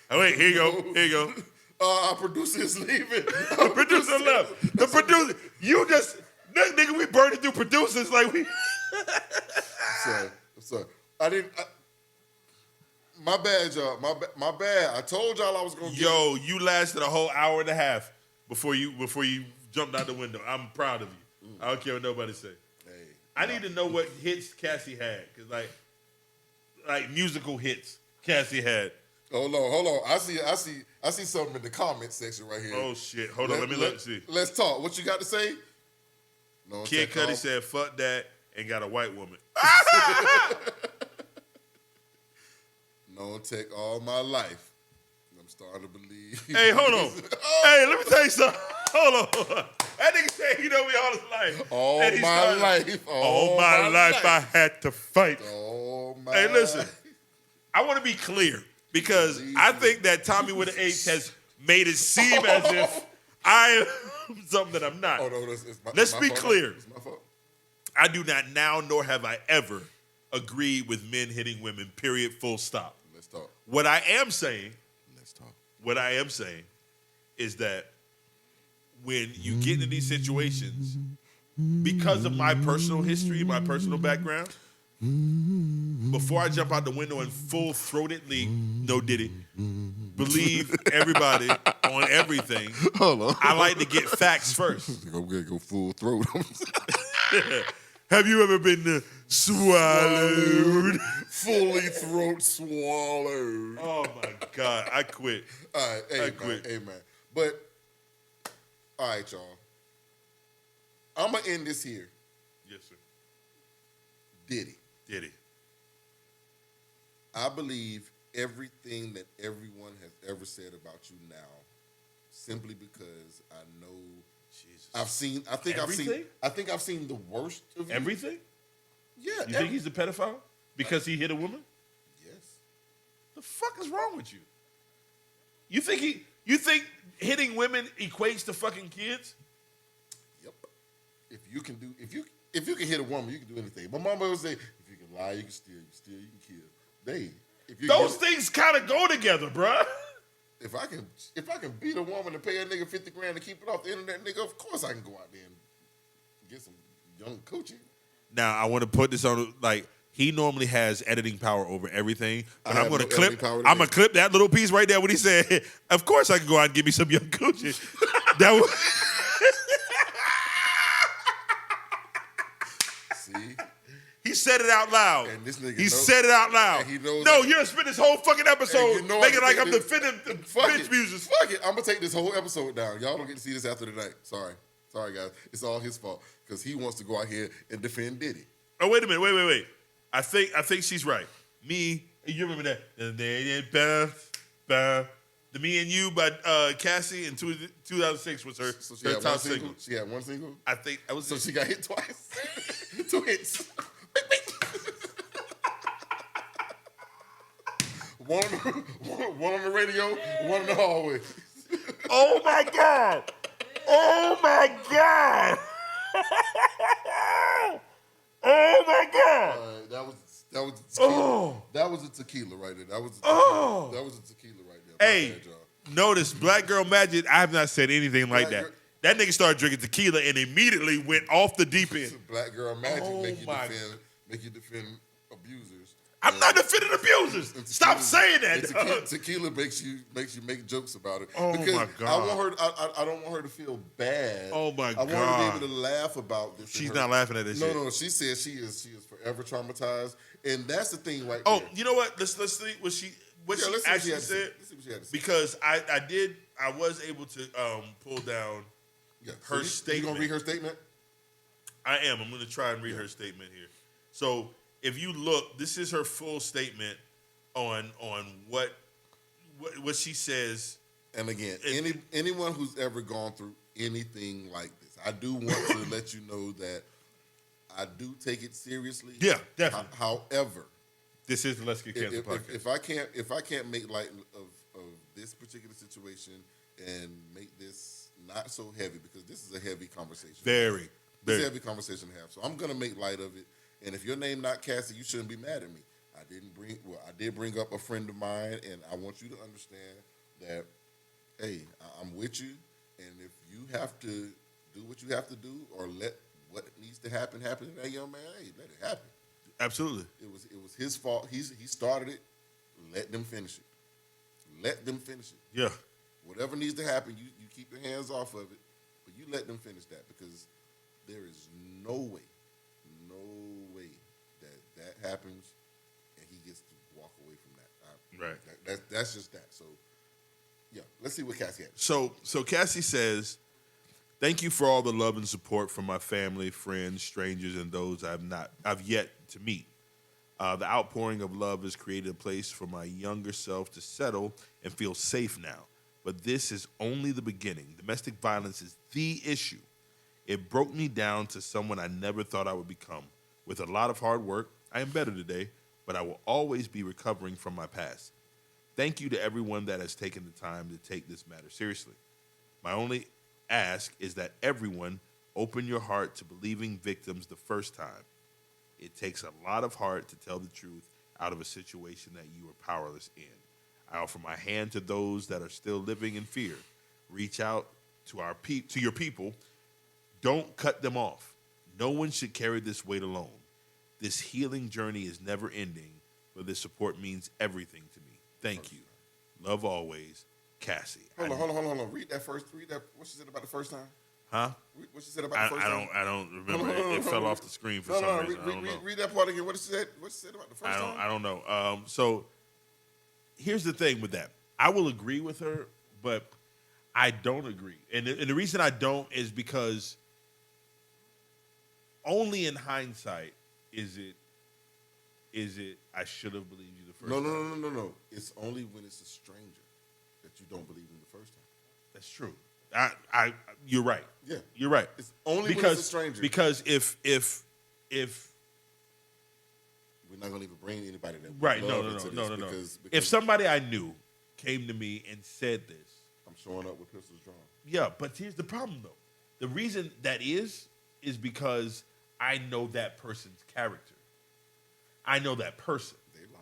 Here you go. Our producer is leaving. The producer left. The producer. You just, nigga, we burning through producers like we. I'm sorry. I didn't. My bad, y'all. My bad. I told y'all I was gonna. Yo, you lasted a whole hour and a half before you jumped out the window. I'm proud of you. I don't care what nobody say. Hey, I need to know what hits Cassie had, cause like musical hits Cassie had. Hold on. I see something in the comment section right here. Oh shit! Hold on, let me see. Let's talk. What you got to say? No, Kid Cudi said, "Fuck that," and got a white woman. No, take all my life. I'm starting to believe. Hey, hold on. Hey, let me tell you something. Hold on. That nigga said he know me all his life. All my life. I had to fight. All my Hey, listen. life. I want to be clear because I think that Tommy with an H has made it seem as if I am something that I'm not. Oh, no, Let's be clear. It's my fault. I do not now, nor have I ever agreed with men hitting women, period, full stop. Let's talk. What I am saying is that when you get into these situations, because of my personal history, my personal background, before I jump out the window and full-throatedly, no Diddy, believe everybody on everything, Hold on. I like to get facts first. I'm going to go full throat. Have you ever been swallowed? Fully throat swallowed. Oh, my God. I quit. All right. Hey, I man. quit. Hey, man. But, all right, y'all. I'm going to end this here. Yes, sir. Diddy. I believe everything that everyone has ever said about you now, simply because I know Jesus. I think I've seen the worst of you. Everything? Yeah. You think he's a pedophile because he hit a woman? Yes. The fuck is wrong with you? You think hitting women equates to fucking kids? Yep. If you can hit a woman, you can do anything. My mama would say, if you can lie, you can steal, you can kill. Those things kind of go together, bruh. if I can beat a woman and pay a nigga $50,000 to keep it off the internet, nigga, of course I can go out there and get some young coaching. Now I want to put this on like he normally has editing power over everything, but I'm gonna clip that little piece right there when he said, "Of course I can go out and give me some young coaching." That was. See. He said it out loud. And this nigga said it out loud. He knows no, you're gonna spend this whole fucking episode making like I'm defending bitch musers. Fuck it. I'm gonna take this whole episode down. Y'all don't get to see this after tonight. Sorry, guys. It's all his fault because he wants to go out here and defend Diddy. Oh, wait a minute. Wait. I think she's right. Me, you remember that? The Me and You by Cassie in 2006 was her, so she her had top one single? single. She had one single? I think that was so she got hit twice. 2 hits. one on the radio, one in the hallway. Oh my God! Oh my God! Oh my God! That was tequila. Oh. That was a tequila right there. That was a tequila right there. Hey, notice Black Girl Magic. I have not said anything like that. That nigga started drinking tequila and immediately went off the deep end. Black Girl Magic make you defend abusers. I'm not defending abusers. Stop saying that. Tequila makes you make jokes about it. Oh because my God! I don't want her to feel bad. Oh my God! I want her to be able to laugh about this. She's not laughing at this. No. She says she is forever traumatized, and that's the thing right there. there. You know what? Let's see what she actually said. Let's see what she had to say. Because I was able to pull down her statement. You gonna read her statement? I am. I'm gonna try and read her statement here. So if you look, this is her full statement on what she says. And again, anyone who's ever gone through anything like this, I do want to let you know that I do take it seriously. Yeah, definitely. However, this is the Let's Get Canceled podcast. If I can't make light of this particular situation and make this not so heavy, because this is a heavy conversation. Very. It's a heavy conversation to have. So I'm gonna make light of it. And if your name not Cassie, you shouldn't be mad at me. I did bring up a friend of mine, and I want you to understand that, hey, I'm with you, and if you have to do what you have to do, or let what needs to happen to that young man, hey, let it happen. Absolutely. It was his fault. He started it. Let them finish it. Let them finish it. Yeah. Whatever needs to happen, you keep your hands off of it, but you let them finish that, because there is no way that happens and he gets to walk away from that. Right. That's just that. So, yeah, let's see what Cassie had. So Cassie says, "Thank you for all the love and support from my family, friends, strangers, and those I've yet to meet. The outpouring of love has created a place for my younger self to settle and feel safe now. But this is only the beginning. Domestic violence is the issue. It broke me down to someone I never thought I would become. With a lot of hard work, I am better today, but I will always be recovering from my past. Thank you to everyone that has taken the time to take this matter seriously. My only ask is that everyone open your heart to believing victims the first time. It takes a lot of heart to tell the truth out of a situation that you are powerless in. I offer my hand to those that are still living in fear. Reach out to your people. Don't cut them off. No one should carry this weight alone. This healing journey is never ending, but this support means everything to me. Thank you. Love always, Cassie." Hold on. Read that. What she said about the first time? Huh? What she said about the first time? I don't remember. It fell off the screen for some reason. I don't know. Read that part again. What she said about the first time? I don't know. So here's the thing with that. I will agree with her, but I don't agree. And the reason I don't is because only in hindsight is it I should have believed you the first time. No. It's only when it's a stranger that you don't believe him the first time. That's true. You're right. Yeah. You're right. It's only when it's a stranger. Because if we're not gonna even bring anybody that right, no. Because if somebody I knew came to me and said this, I'm showing up with pistols drawn. Yeah, but here's the problem though. The reason that is because I know that person's character. I know that person. They lie.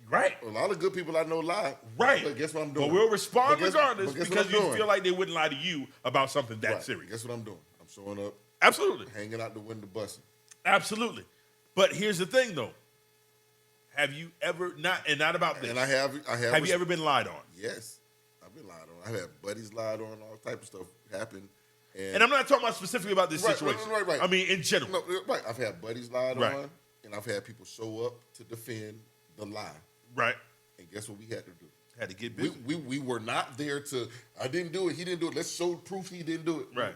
Right. A lot of good people I know lie. Right. But guess what I'm doing? But we'll respond But guess regardless what because I'm you doing? feel like they wouldn't lie to you about something that Right. serious. Guess what I'm doing? I'm showing up, Absolutely. hanging out the window, busting. Absolutely. But here's the thing, though. Have you ever not about this? And I have. Have you ever been lied on? Yes, I've been lied on. I've had buddies lied on. All type of stuff happen. And I'm not talking about specifically about this situation. Right. I mean, in general. No, right. I've had buddies lied Right. on, and I've had people show up to defend the lie. Right. And guess what we had to do? Had to get busy. We were not there to. I didn't do it. He didn't do it. Let's show proof he didn't do it. Right.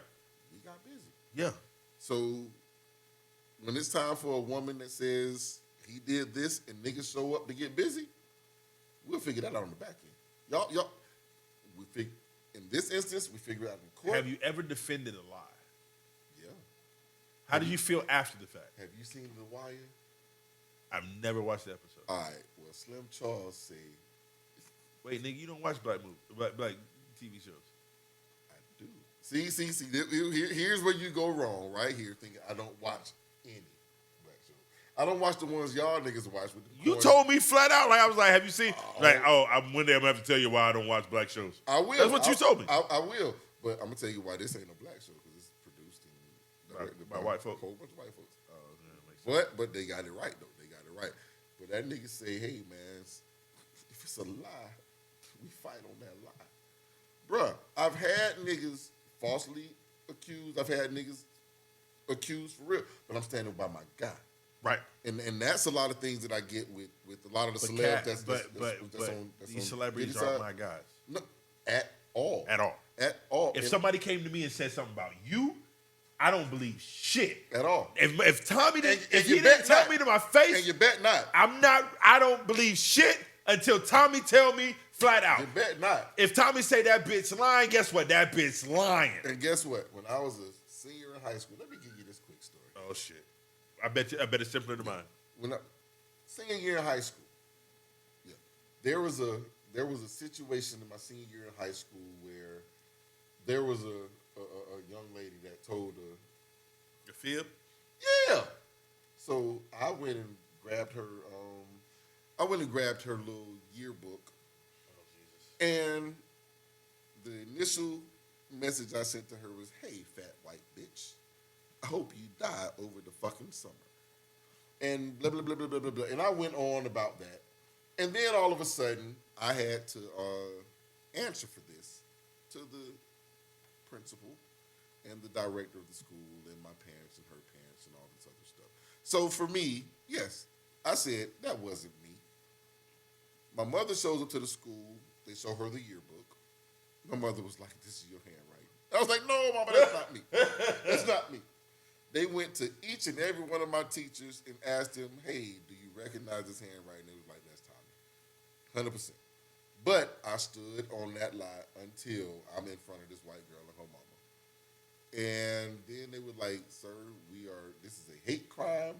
We got busy. Yeah. So when it's time for a woman that says he did this and niggas show up to get busy, we'll figure that out on the back end. Y'all, in this instance, we figure it out in court. Have you ever defended a lie? Yeah. How did you feel after the fact? Have you seen The Wire? I've never watched the episode. All right. Well, Slim Charles said, Wait, nigga, you don't watch black TV shows. I do. See. Here's where you go wrong, right here, thinking I don't watch any black shows. I don't watch the ones y'all niggas watch with the You porn. told me flat out, like I was like, have you seen? One day I'm gonna have to tell you why I don't watch black shows. I will. That's what you told me. I will. But I'm gonna tell you why this ain't no black show because it's produced and directed by white folks. A whole bunch of white folks. Yeah, makes sense. But they got it right though. They got it right. But that nigga say, hey man, if it's a lie, we fight on that lie. Bruh, I've had niggas falsely accused. I've had niggas accused for real. But I'm standing by my guy. Right. And that's a lot of things that I get with a lot of the But celebs. Cat, That's on these on celebrities Diddy's aren't side. my guys. No, at all. At all. At all. If And- somebody came to me and said something about you, I don't believe shit. At all. If Tommy didn't, And if you he didn't bet tell not. me to my face, And you bet not. I don't believe shit until Tommy tell me flat out. You bet not. If Tommy say that bitch lying, guess what? That bitch lying. And guess what? When I was a senior in high school, let me give you this quick story. Oh shit. I bet it's simpler than mine. When I senior year in high school, yeah, there was a situation in my senior year in high school where there was a young lady that told The fib? yeah. So I went and grabbed her. I went and grabbed her little yearbook, and the initial message I sent to her was, "Hey, fat white bitch, I hope you die over the fucking summer." And blah, blah, blah, blah, blah, blah, blah. And I went on about that. And then all of a sudden, I had to answer for this to the principal and the director of the school and my parents and her parents and all this other stuff. So for me, yes, I said, that wasn't me. My mother shows up to the school. They show her the yearbook. My mother was like, this is your handwriting. I was like, no, Mama, that's not me. That's not me. They went to each and every one of my teachers and asked them, hey, do you recognize this handwriting? They was like, that's Tommy. 100%. But I stood on that lie until I'm in front of this white girl and her mama. And then they were like, sir, this is a hate crime.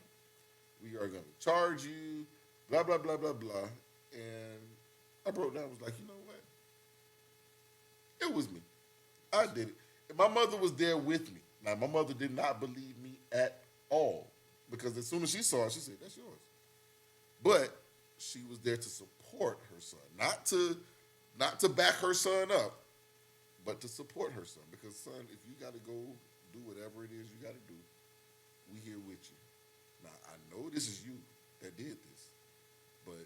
We are going to charge you, blah, blah, blah, blah, blah. And I broke down and was like, you know what? It was me. I did it. And my mother was there with me. Now, my mother did not believe me at all because as soon as she saw it, she said, that's yours. But she was there to support her son, not to back her son up, but to support her son. Because, son, if you got to go do whatever it is you got to do, we here with you. Now, I know this is you that did this, but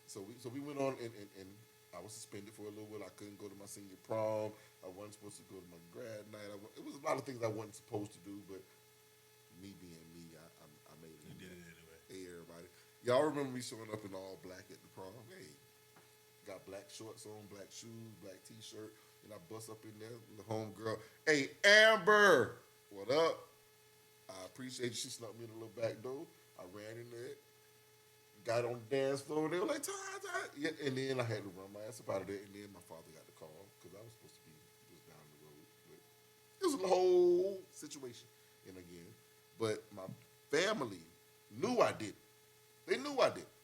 so we went on and I was suspended for a little while. I couldn't go to my senior prom. I wasn't supposed to go to my grad night. It was a lot of things I wasn't supposed to do, but me being me, I made it. You did it anyway. Hey, everybody. Y'all remember me showing up in all black at the prom? Hey, got black shorts on, black shoes, black T-shirt, and I bust up in there, the homegirl. Hey, Amber, what up? I appreciate you. She snuck me in the little back door. I ran in there. Got on the dance floor. They were like, Ty. Yeah, and then I had to run my ass up out of there. And then my father got the call because I was supposed to be just down the road. But it was a whole situation. And again, but my family knew I did it. They knew I did it.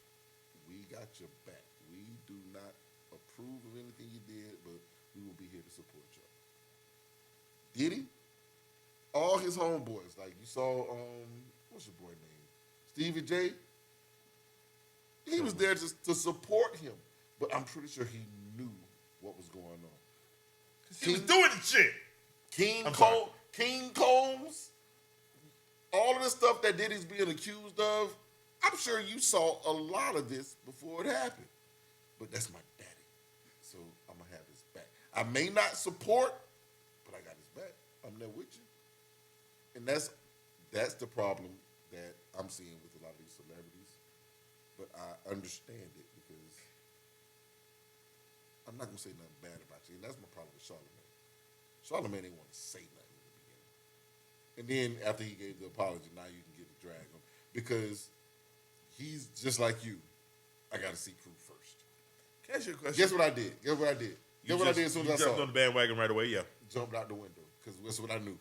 We got your back. We do not approve of anything you did, but we will be here to support y'all. Diddy, all his homeboys, like you saw, what's your boy name? Stevie J. He was there just to support him. But I'm pretty sure he knew what was going on. He was doing the shit. King Combs, all of the stuff that Diddy's being accused of, I'm sure you saw a lot of this before it happened. But that's my daddy. So I'm going to have his back. I may not support, but I got his back. I'm there with you. And that's the problem that I'm seeing with a lot of these celebrities. But I understand it because I'm not going to say nothing bad about you. And that's my problem with Charlamagne. Charlamagne didn't want to say nothing in the beginning. And then after he gave the apology, now you can get to drag him. Because he's just like you. I got to see proof first. Can I ask you a question? Guess what I did? Guess what I did as soon as I saw jumped on the bandwagon right away, yeah. Jumped out the window. Because that's what I knew.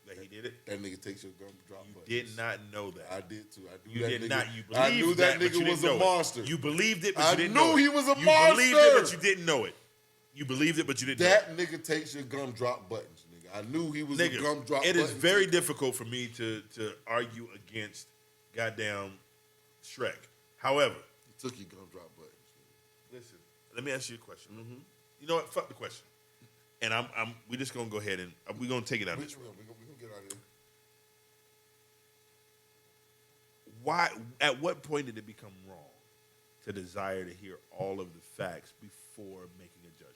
That he did it? That nigga takes your gum drop You buttons. did not know that. I did too. You did not. You believed I knew that but you nigga was didn't a know it. monster. You believed it, but you didn't know it. I knew he was a monster. You believed it, but you didn't know it. You believed it, but you didn't know it. That nigga takes your gum drop buttons, nigga. I knew he was Nigga, a gum drop it button. is very difficult for me to argue against goddamn Shrek. However, He took your gum drop buttons. listen, let me ask you a question. Mm-hmm. You know what? Fuck the question. And we just gonna go ahead and we're gonna take it out. Which one? We gonna get out of here. Why? At what point did it become wrong to desire to hear all of the facts before making a judgment?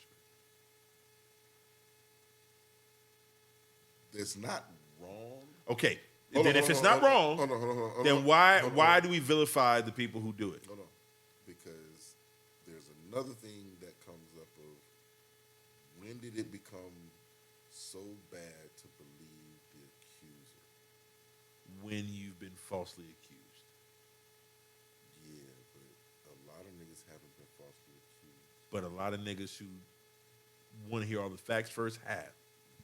It's not wrong. Okay. Hold Then on, if hold it's on, not hold on, wrong, hold on, then hold on. why do we vilify the people who do it? Hold on. Because there's another thing that comes up of when did it become so bad to believe the accuser? When you've been falsely accused. Yeah, but a lot of niggas haven't been falsely accused. But a lot of niggas who want to hear all the facts first have.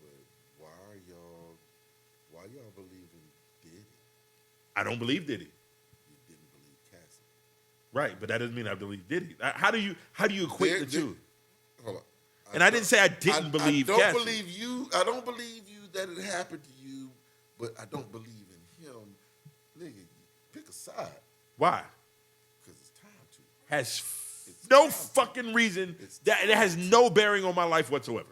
But why y'all believe in Diddy? I don't believe Diddy. You didn't believe Cassie. Right, but that doesn't mean I believe Diddy. How do you equate the two? Hold on. And I didn't say I didn't believe I don't Cassie. believe you. I don't believe you that it happened to you, but I don't believe in him. Nigga, pick a side. Why? Because it's time to. No fucking reason. That it has no bearing on my life whatsoever.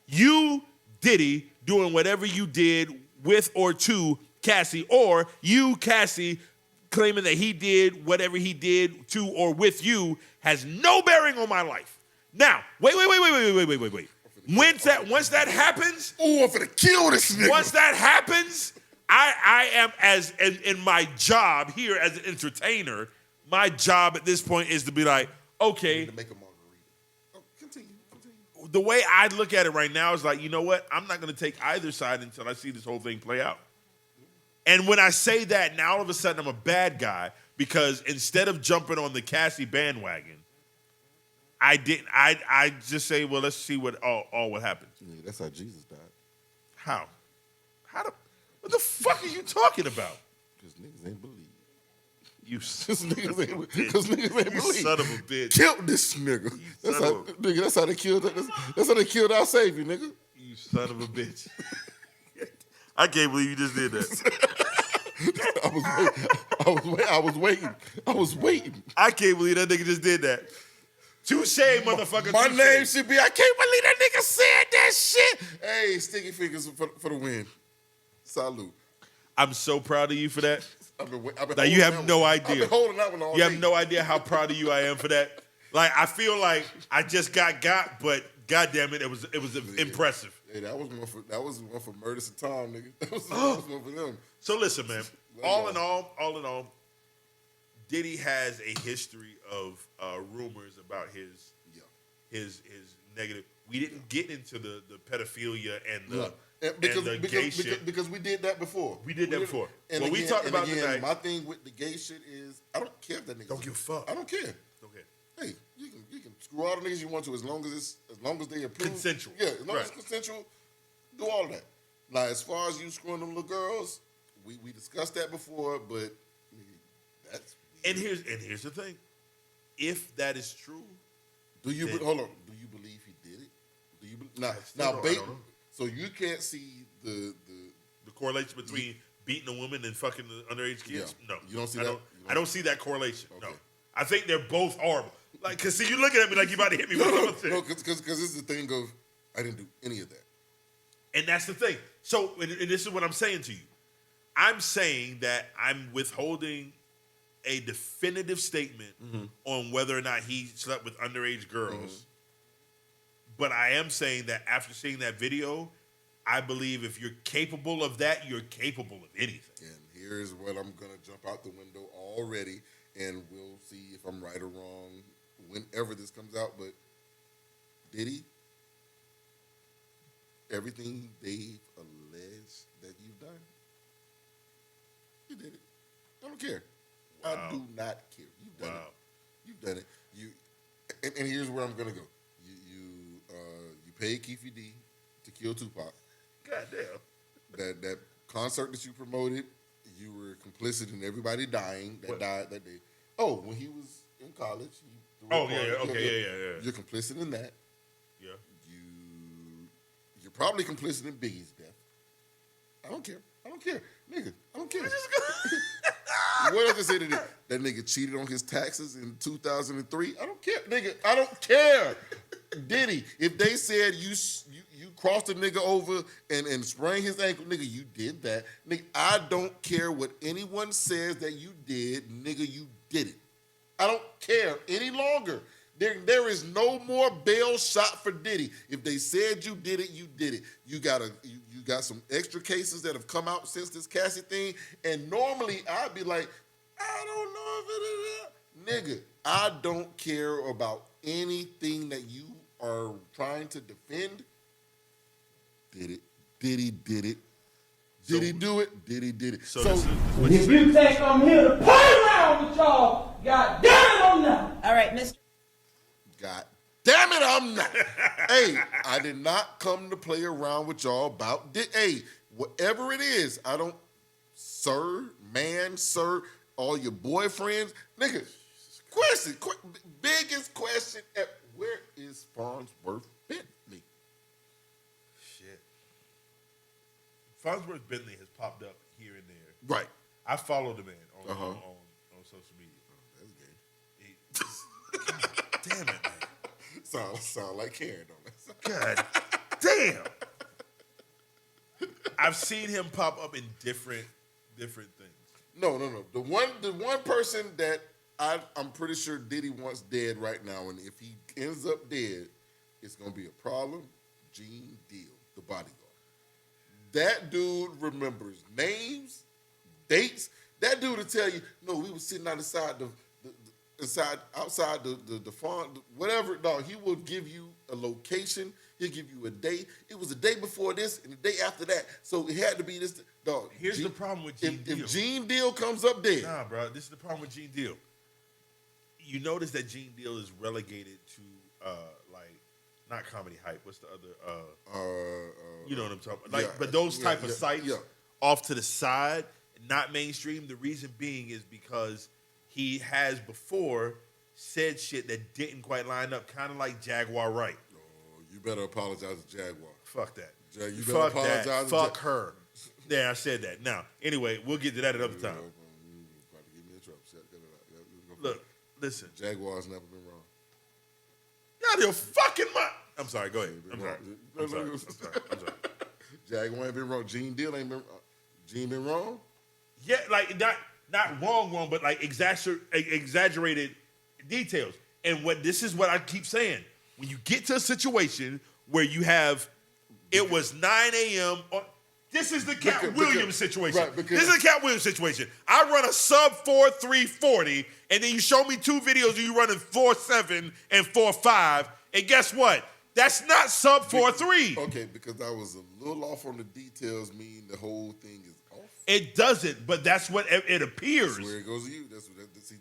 You, Diddy, doing whatever you did with or to Cassie, or you, Cassie, claiming that he did whatever he did to or with you has no bearing on my life. Now, wait. Once that happens, oh, I'm finna kill this nigga. Once that happens, I am in my job here as an entertainer. My job at this point is to be like, okay. To make a margarita. Oh, continue. The way I look at it right now is like, you know what? I'm not going to take either side until I see this whole thing play out. And when I say that, now all of a sudden I'm a bad guy because instead of jumping on the Cassie bandwagon, I didn't. I just say, well, let's see what happens. Yeah, that's how Jesus died. How? What the fuck are you talking about? Because niggas ain't believe. Because niggas ain't believe. Son of a bitch. Killed this nigga. That's how they killed. That's how they killed our savior, nigga. You son of a bitch. I can't believe you just did that. I was waiting. I can't believe that nigga just did that. Touche, motherfucker. My touche. name should be. I can't believe that nigga said that shit. Hey, sticky fingers for the win. Salute. I'm so proud of you for that. I've been Now you have no idea. I've been holding that one all You day. have no idea how proud of you I am for that. Like I feel like I just got, but goddamn it was impressive. Hey, that was one for Murders and Tom, nigga. That was one for them. So listen, man. All in all, Diddy has a history of rumors about his negative. We didn't get into the pedophilia and the gay shit because we did that before. We did that before. And what we talked about tonight. My thing with the gay shit is I don't care if that nigga. Don't give a fuck. I don't care. Okay. Hey, you can screw all the niggas you want to as long as they approve. Consensual. Yeah, as long as it's consensual, do all that. Now, as far as you screwing them little girls, we discussed that before, but that's weird. And here's the thing. If that is true, hold on. Do you believe he did it? Do you now I don't know. so you can't see the correlation between beating a woman and fucking the underage kids? Yeah. No. You don't see I that? I don't see that correlation. Okay. No. I think they're both horrible. Like, cause see, you looking at me like you about to hit me with something. No, because this is the thing of I didn't do any of that. And that's the thing. So, and this is what I'm saying to you. I'm saying that I'm withholding a definitive statement on whether or not he slept with underage girls. But I am saying that after seeing that video, I believe if you're capable of that, you're capable of anything. And here's what I'm going to jump out the window already, and we'll see if I'm right or wrong whenever this comes out. But Diddy, everything they've alleged that you've done, you did it. I don't care. Wow. I do not care. You've done Wow. it. You've done it. And here's where I'm going to go. You paid Keefe D to kill Tupac. Goddamn. That concert that you promoted, you were complicit in everybody dying that died that day. Oh, when he was in college. He threw a party. Yeah. You're complicit in that. Yeah. You're probably complicit in Biggie's death. I don't care. Nigga, I don't care. What else I say today? That nigga cheated on his taxes in 2003. I don't care. Nigga, I don't care. Diddy, if they said you crossed a nigga over and sprained his ankle, nigga, you did that. Nigga, I don't care what anyone says that you did, nigga, you did it. I don't care any longer. There is no more bail shot for Diddy. If they said you did it, you did it. You got some extra cases that have come out since this Cassie thing, and normally I'd be like, I don't know if it is. Nigga, I don't care about anything that you are trying to defend. Did it. Diddy did it. Did he do it? Diddy did it. So if you think I'm here to play around with y'all, God damn it, I'm not. All right, Mr. God damn it, I'm not. Hey, I did not come to play around with y'all about this. Hey, whatever it is, I don't, sir, all your boyfriends, nigga, biggest question ever, where is Farnsworth Bentley? Shit. Farnsworth Bentley has popped up here and there. Right. I follow the man on social media. God damn it, man. Sound like Karen, don't it? God damn. I've seen him pop up in different things. No. The one person that I'm pretty sure Diddy wants dead right now, and if he ends up dead, it's gonna be a problem. Gene Deal, the bodyguard. That dude remembers names, dates. That dude will tell you, no, we were sitting outside outside the farm, whatever. Dog, he will give you a location. He'll give you a day. It was the day before this and the day after that. So it had to be this. Dog. Here's the problem with Gene Deal. If Gene Deal comes up dead. Nah, bro. This is the problem with Gene Deal. You notice that Gene Deal is relegated to like not comedy hype. What's the other you know what I'm talking about? Like, but those type of sites off to the side, not mainstream. The reason being is because he has before said shit that didn't quite line up, kind of like Jaguar Wright. Oh, you better apologize to Jaguar. Fuck that. You better apologize that. Fuck her. Yeah, I said that. Now, anyway, we'll get to that another time. About to get me in trouble. Look, listen. Jaguar's never been wrong. Out of your fucking mind. I'm sorry. Go ahead. I'm sorry. Jaguar ain't been wrong. Gene Deal ain't been. Gene been wrong. Yeah, like not wrong, but like exaggerated details. And this is what I keep saying. When you get to a situation where you have, it was 9 a.m. This is the Cat Williams situation. Right, this is the Cat Williams situation. I run a sub 4.340, and then you show me two videos of you running 4.7 and 4.5, and guess what? That's not sub 4.3. Okay, because I was a little off on the details, meaning the whole thing is off. It doesn't, but that's what it appears. That's where it goes to you.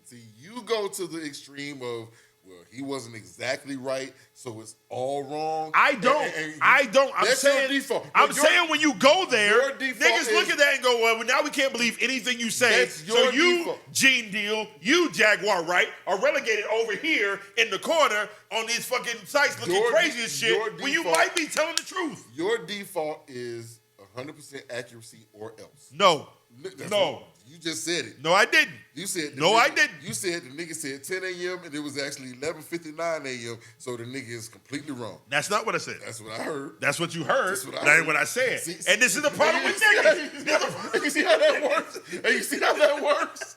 See, you go to the extreme of, well, he wasn't exactly right, so it's all wrong. I don't. I'm saying, your default. saying when you go there, niggas look at that and go, well, now we can't believe anything you say. So you, default. Gene Deal, you, Jaguar Wright, are relegated over here in the corner on these fucking sites looking crazy as shit when you might be telling the truth. Your default is 100% accuracy or else. No. No. You just said it. No, I didn't. You said no, I didn't. You said the nigga said 10 a.m. and it was actually 11:59 a.m. So the nigga is completely wrong. That's not what I said. That's what I heard. That's what you heard. That's what I That ain't heard. what I said. See, and this is the problem with niggas. You see how that works? Hey, you see how that works?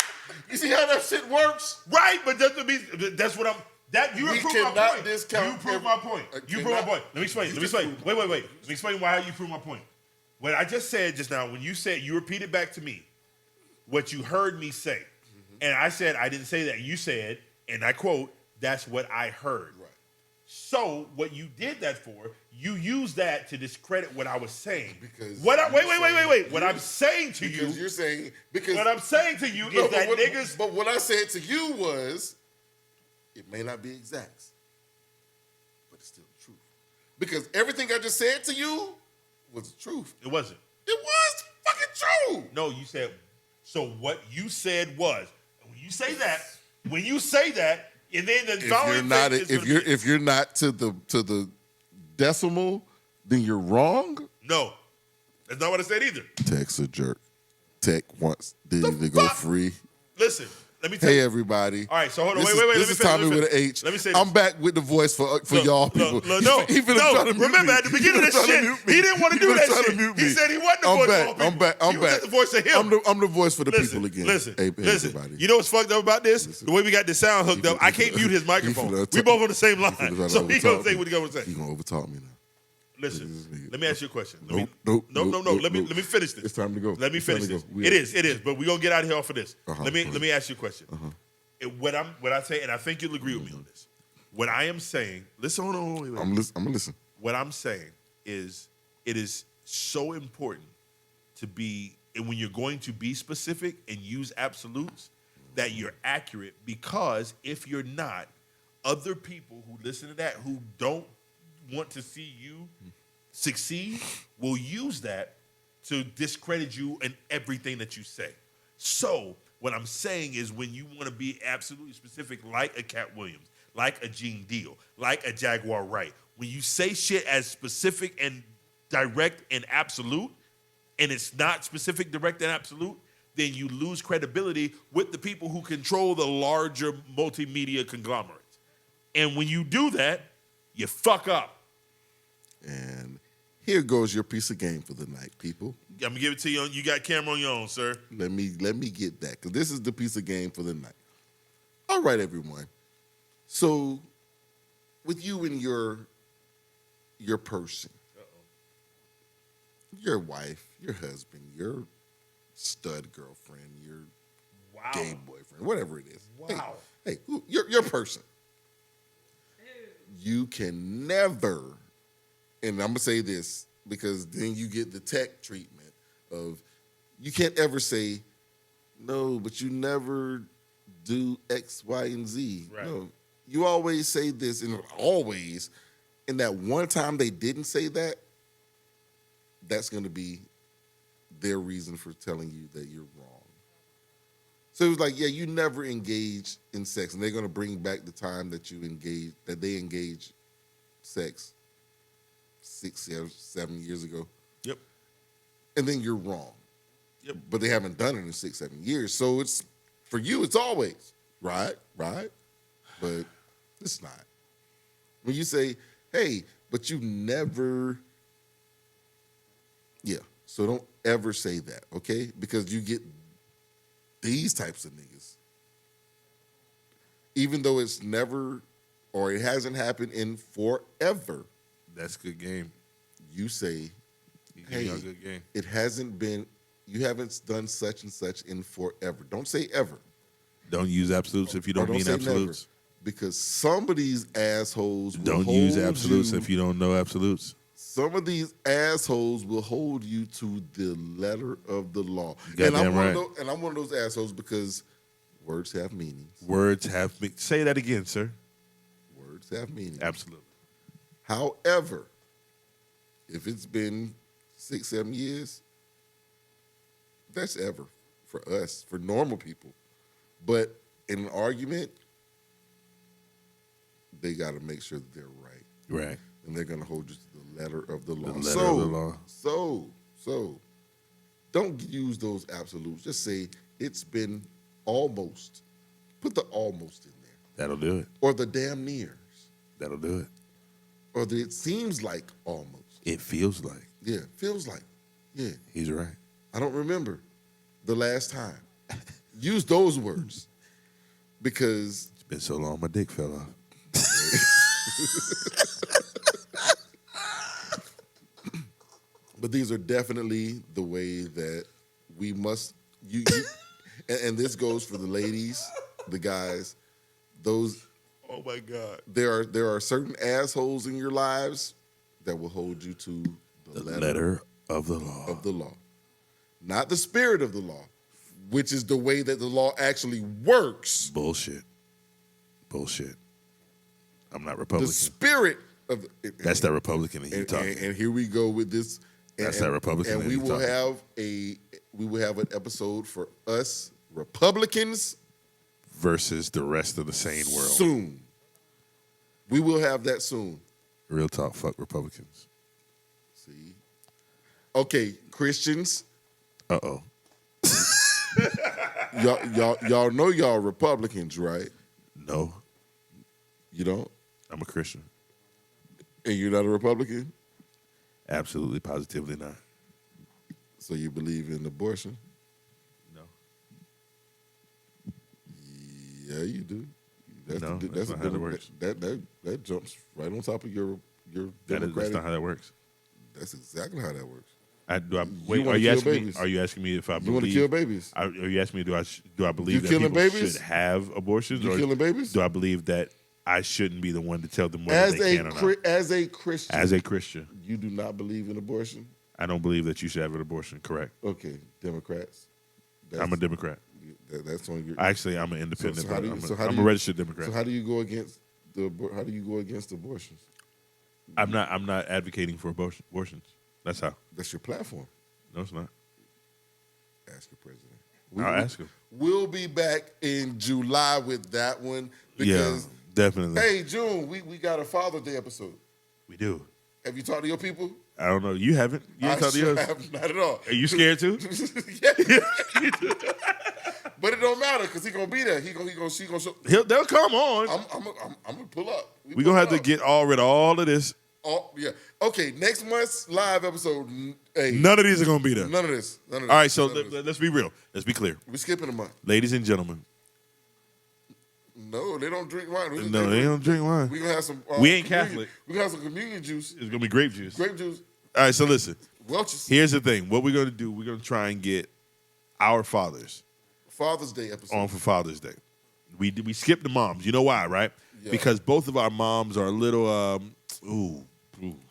You see how that shit works? Right, but that's what I'm. That you We prove my cannot point. discount You prove every- my point. You prove my point. Let me explain. Let me explain. Wait. Let me explain why you prove my point. What I just said just now, when you said you repeated back to me what you heard me say, and I said I didn't say that. You said, and I quote, "That's what I heard." Right. So what you did that for? You used that to discredit what I was saying. Because wait. you're- What I'm saying to you, Because you're saying because what I'm saying to you No, is that niggas. But what I said to you was, it may not be exact, but it's still the truth. Because everything I just said to you was the truth. It wasn't. It was fucking true. No, you said. So what you said was, when you say that, and then the following thing is gonna be- If you're not to the decimal, then you're wrong. no, that's not what I said either. Tech's a jerk. Tech wants Diddy to go free. Listen, let me tell Hey you. everybody. All right, so hold on. This Wait. This Let me is finish, Tommy let me with an finish. H. Let me say this. I'm back with the voice for y'all people. No. Remember, at the beginning of this shit, he didn't want to do that shit. He said he wasn't the voice for all people. I'm back. He was just the voice of him. I'm the voice for the people again. Listen. Hey, Listen. You know what's fucked up about this? The way we got the sound hooked up, I can't mute his microphone. We both on the same line. So he gonna say what he gonna say. He gonna overtalk me now. Listen, let me ask you a question. Nope. Let me finish this. It's time to go. Let me It's time finish to this. go. It is. But we're gonna get out of here off of this. Uh-huh, Let me ask you a question. What I say, and I think you'll agree with me on this. What I am saying, listen, hold on, wait. I'm gonna listen. What I'm saying is, it is so important to be, and when you're going to be specific and use absolutes, that you're accurate. Because if you're not, other people who listen to that, who don't want to see you succeed, will use that to discredit you and everything that you say. So what I'm saying is, when you want to be absolutely specific, like a Cat Williams, like a Gene Deal, like a Jaguar Wright, when you say shit as specific and direct and absolute, and it's not specific, direct, and absolute, then you lose credibility with the people who control the larger multimedia conglomerates. And when you do that, you fuck up. And here goes your piece of game for the night, people. I'm gonna give it to you. You got camera on your own, sir. Let me get that, because this is the piece of game for the night. All right, everyone. So, with you and your person, your wife, your husband, your stud girlfriend, your gay boyfriend, whatever it is. Wow. Hey, your person. You can never, and I'm gonna say this because then you get the tech treatment of, you can't ever say, no, but you never do X, Y, and Z. Right. No, you always say this, and always, and that one time they didn't say that, that's going to be their reason for telling you that you're wrong. So it was like, yeah, you never engaged in sex, and they're going to bring back the time that they engaged sex 6, 7 years ago. Yep. And then you're wrong. Yep. But they haven't done it in 6, 7 years. So it's, for you, it's always right. But it's not. When you say, hey, but you never, yeah. So don't ever say that, okay? Because you get these types of niggas. Even though it's never, or it hasn't happened in forever, That's good game. you say, Hey, good game. it hasn't been, you haven't done such and such in forever. Don't say ever. Don't use absolutes if you Or don't mean say absolutes. never, because some of these assholes will Don't use hold absolutes you, if you don't know absolutes. some of these assholes will hold you to the letter of the law. Goddamn right. And I'm one of those assholes because words have meanings. Words have say that again, sir. Words have meanings. Absolutely. However, if it's been 6, 7 years, that's ever for us, for normal people. But in an argument, they got to make sure that they're right. Right. And they're going to hold you to the letter of the law. The letter of the law. So, don't use those absolutes. Just say it's been almost. Put the almost in there. That'll do it. Or the damn nears. That'll do it. Or the it seems like almost. It feels like. Yeah, feels like. Yeah. He's right. I don't remember the last time. Use those words. Because It's been so long, my dick fell off. but these are definitely the way that we must and this goes for the ladies, the guys, those Oh my God. there are certain assholes in your lives that will hold you to the Letter of the law. of the law. Not the spirit of the law, which is the way that the law actually works. Bullshit. I'm not The Republican. spirit of the, That's that Republican that you talking. and here we go with this. That's that Republican And that we you will talking. have an episode for us Republicans Versus the rest of the sane world. soon. We will have that soon. Real talk, fuck Republicans. See? Okay, Christians, Uh-oh. y'all know y'all Republicans, right? No, You don't? I'm a Christian. And you're not a Republican? Absolutely, positively not. So you believe in abortion? No. Yeah, you do. No, that's not how it works. That jumps right on top of your That's democratic. not how that works. That's exactly how that works. Wait, wanna are you kill asking me? babies. Are you asking me if I You want to kill believe? babies? Are you asking me? Do I believe You that killing people babies? should have abortions? You or killing babies? Do I believe that I shouldn't be the one to tell them whether they can or not? As a Christian, As a Christian, you do not believe in abortion? I don't believe that you should have an abortion. Correct. Okay, Democrats. I'm a Democrat. That's on your. Actually, I'm an independent. So how do you- I'm so how do I'm you- a registered Democrat. So how do you go against abortions? I'm not advocating for abortions. That's how. That's your platform. No, it's not. Ask your president. I'll ask him. We'll be back in July with that one Yeah, because definitely. hey, June, we got a Father's Day episode. We do. Have you talked to your people? I don't know. You haven't. You ain't I talked to sure yours. have not at all. Are you scared too? Yeah. But it don't matter because he gonna be there. She gonna show. They'll come on. I'm gonna pull up. We're gonna have to get rid of all of this. Oh yeah. Okay. Next month's live episode. Hey, None of these are gonna be there. none of this. All All right, so let's be real. Let's be clear. We're skipping a month. Ladies and gentlemen. No, they don't drink wine. No, they don't drink wine. We gonna have some. We ain't communion- Catholic. We gonna have some communion juice, It's gonna be grape juice. grape juice, All right, so listen. Welch's Here's the thing. What we're gonna do, we're gonna try and get our fathers Father's Day episode. on for Father's Day. We skipped the moms. You know why, right? Yeah. Because both of our moms are a little ooh.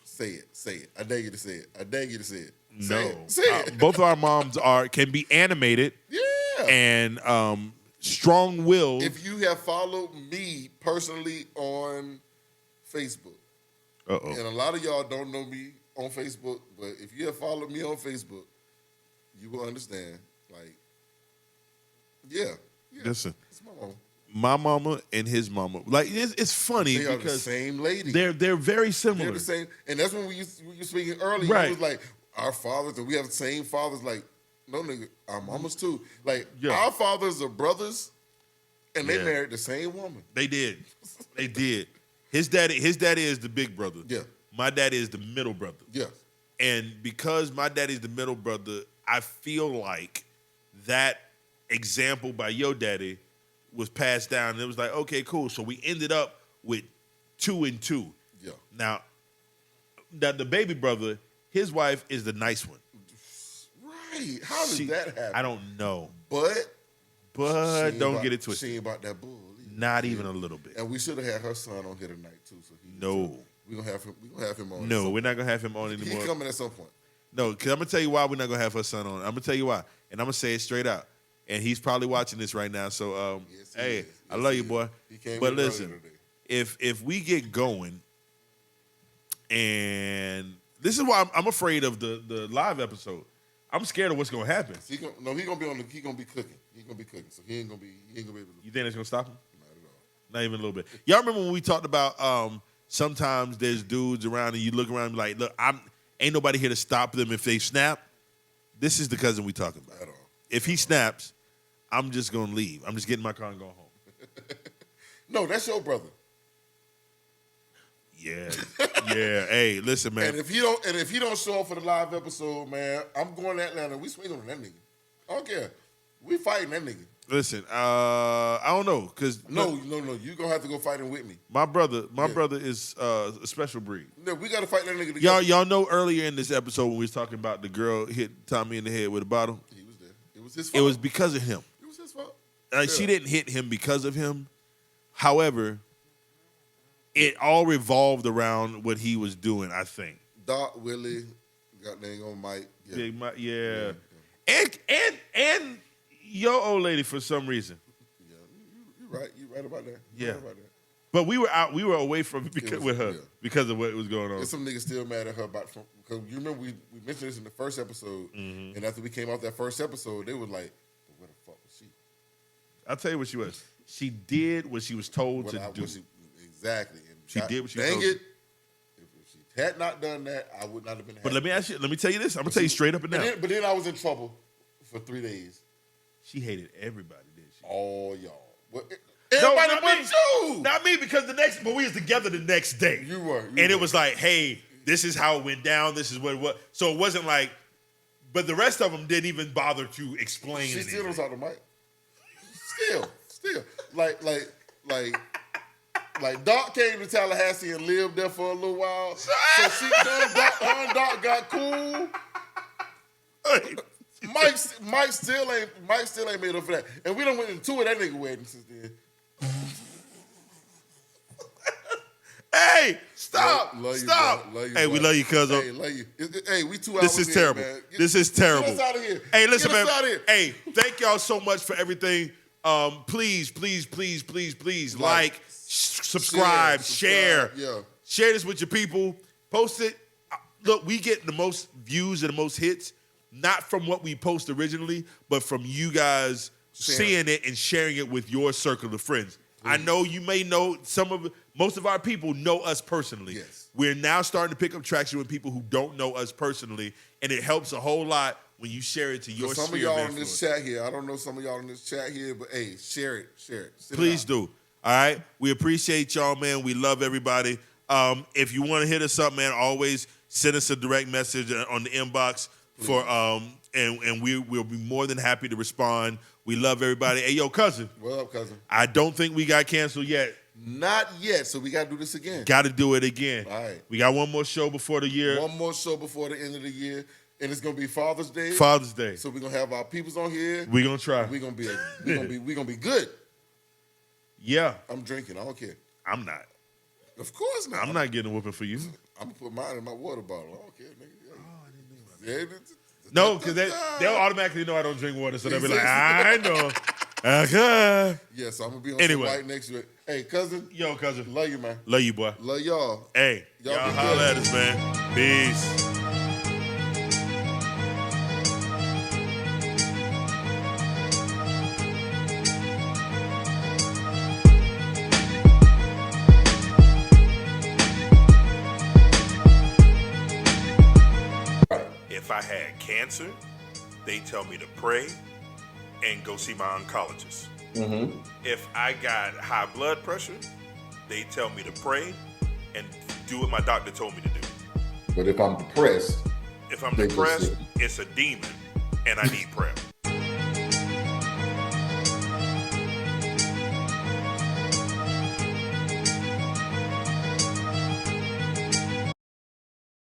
Say it. I dare you to say it. Say No. it. Say it. Both of our moms can be animated Yeah. and strong-willed. If you have followed me personally on Facebook, Uh-oh. and a lot of y'all don't know me on Facebook, but if you have followed me on Facebook, you will understand. Like, yeah. Listen, It's my mom. my mama and his mama, like it's funny They are the because same lady. they're very similar. They're the same, and that's when we were speaking earlier. Right. You was like, our fathers, and we have the same fathers. Like, no nigga, our mamas too. Like, Yeah. our fathers are brothers, and they Yeah. married the same woman. They did. They did. His daddy is the big brother. Yeah. My daddy is the middle brother. Yeah, And because my daddy's the middle brother, I feel like that example by your daddy was passed down. And it was like, okay, cool. So we ended up with 2 and 2. yeah. Now the baby brother, his wife is the nice one. Right. How did that happen? I don't know. But she But ain't don't about- get it She twisted. ain't about that bull. either. Not even a little bit. And we should have had her son on here tonight too. So he No. we gonna have him. We gonna have him on. No, we're not gonna have him on He's anymore. coming at some point. No, because I'm gonna tell you why we're not gonna have her son on. I'm gonna tell you why, and I'm gonna say it straight out. And he's probably watching this right now. So, Yes, he hey, is. I Yes, love he you, is. boy. He came But in earlier listen, today. if we get going, and this is why I'm afraid of the live episode. I'm scared of what's gonna happen. He gonna be on the. He gonna be cooking. He gonna be cooking. So he ain't gonna be able to. You think that's gonna stop him? Not at all. Not even a little bit. Y'all remember when we talked about sometimes there's dudes around and you look around and be like, look, ain't nobody here to stop them if they snap. this is the cousin we talking about. At all. If he snaps, I'm just gonna leave. I'm just getting my car and going home. No, that's your brother. Yeah. Hey, listen, man. And if he don't show up for the live episode, man, I'm going to Atlanta. We swinging on that nigga. I don't care. We fighting that nigga. Listen, I don't know, cause no, you gonna have to go fight him with me. My brother is a special breed. No, we gotta fight that nigga together. Y'all know earlier in this episode when we was talking about the girl hit Tommy in the head with a bottle. He was there. It was his fault. It was because of him. It was his fault. Like she didn't hit him because of him. However, it all revolved around what he was doing. I think. Doc, Willie, got name on Mike. Yeah. Big Mike, yeah. And your old lady for some reason. Yeah, you're right. You're right about that. Yeah. Right about that. But we were away from with her because of what was going on. There's some niggas still mad at her because you remember we mentioned this in the first episode, and after we came off that first episode, they were like, well, "Where the fuck was she?" I'll tell you what she was. She did what she was told to do. Exactly. And she did what she was told to do. If she had not done that, I would not have been happy. But let me tell you this. I'm gonna tell you straight up and down. But then I was in trouble for 3 days. She hated everybody, did she? All y'all. Well, everybody but you. Not me, because we was together the next day. You were. It was like, hey, this is how it went down. This is what it was. So it wasn't like, but the rest of them didn't even bother to explain. She still don't talk to Mike. Still. Like Doc came to Tallahassee and lived there for a little while. So her and Doc got cool. Mike still ain't made up for that. And we done went into that nigga wedding since then. Hey, stop. Love stop. You, love you, hey, we love you, cousin. Hey, love you. Hey, we 2 hours This is terrible. Man. This is terrible. Get us out of here. Hey, listen, Get us man. out of here. Hey, thank y'all so much for everything. Please, like, subscribe, share. Yeah. Share this with your people. Post it. Look, we get the most views and the most hits, not from what we post originally, but from you guys seeing it and sharing it with your circle of friends. I know you may know most of our people know us personally. Yes. We're now starting to pick up traction with people who don't know us personally, and it helps a whole lot when you share it to your sphere of influence. Some of y'all in this chat here, I don't know some of y'all in this chat here, but hey, share it. Please do. All right? We appreciate y'all, man. We love everybody. If you want to hit us up, man, always send us a direct message on the inbox and we'll be more than happy to respond. We love everybody. Hey, yo, cousin. What up, cousin? I don't think we got canceled yet. Not yet, so we got to do this again. Got to do it again. All right. We got one more show before the year. One more show before the end of the year, and it's gonna be Father's Day. Father's Day. So we're gonna have our peoples on here. We're gonna try. We're gonna be good. Yeah. I'm drinking. I don't care. I'm not. Of course not. I'm not getting a whooping for you. I'm gonna put mine in my water bottle. I don't care, nigga. Oh, I didn't know that. Yeah, no, because they'll automatically know I don't drink water, so they'll be like, I know. Okay. Yeah, so I'm gonna be on some right next to it. Hey, cousin. Yo, cousin. Love you, man. Love you, boy. Love y'all. Hey, y'all holla at us, man. Peace. If I had cancer, they tell me to pray and go see my oncologist. Mm-hmm. If I got high blood pressure, they tell me to pray and do what my doctor told me to do. But if I'm depressed, it's a demon and I need prayer.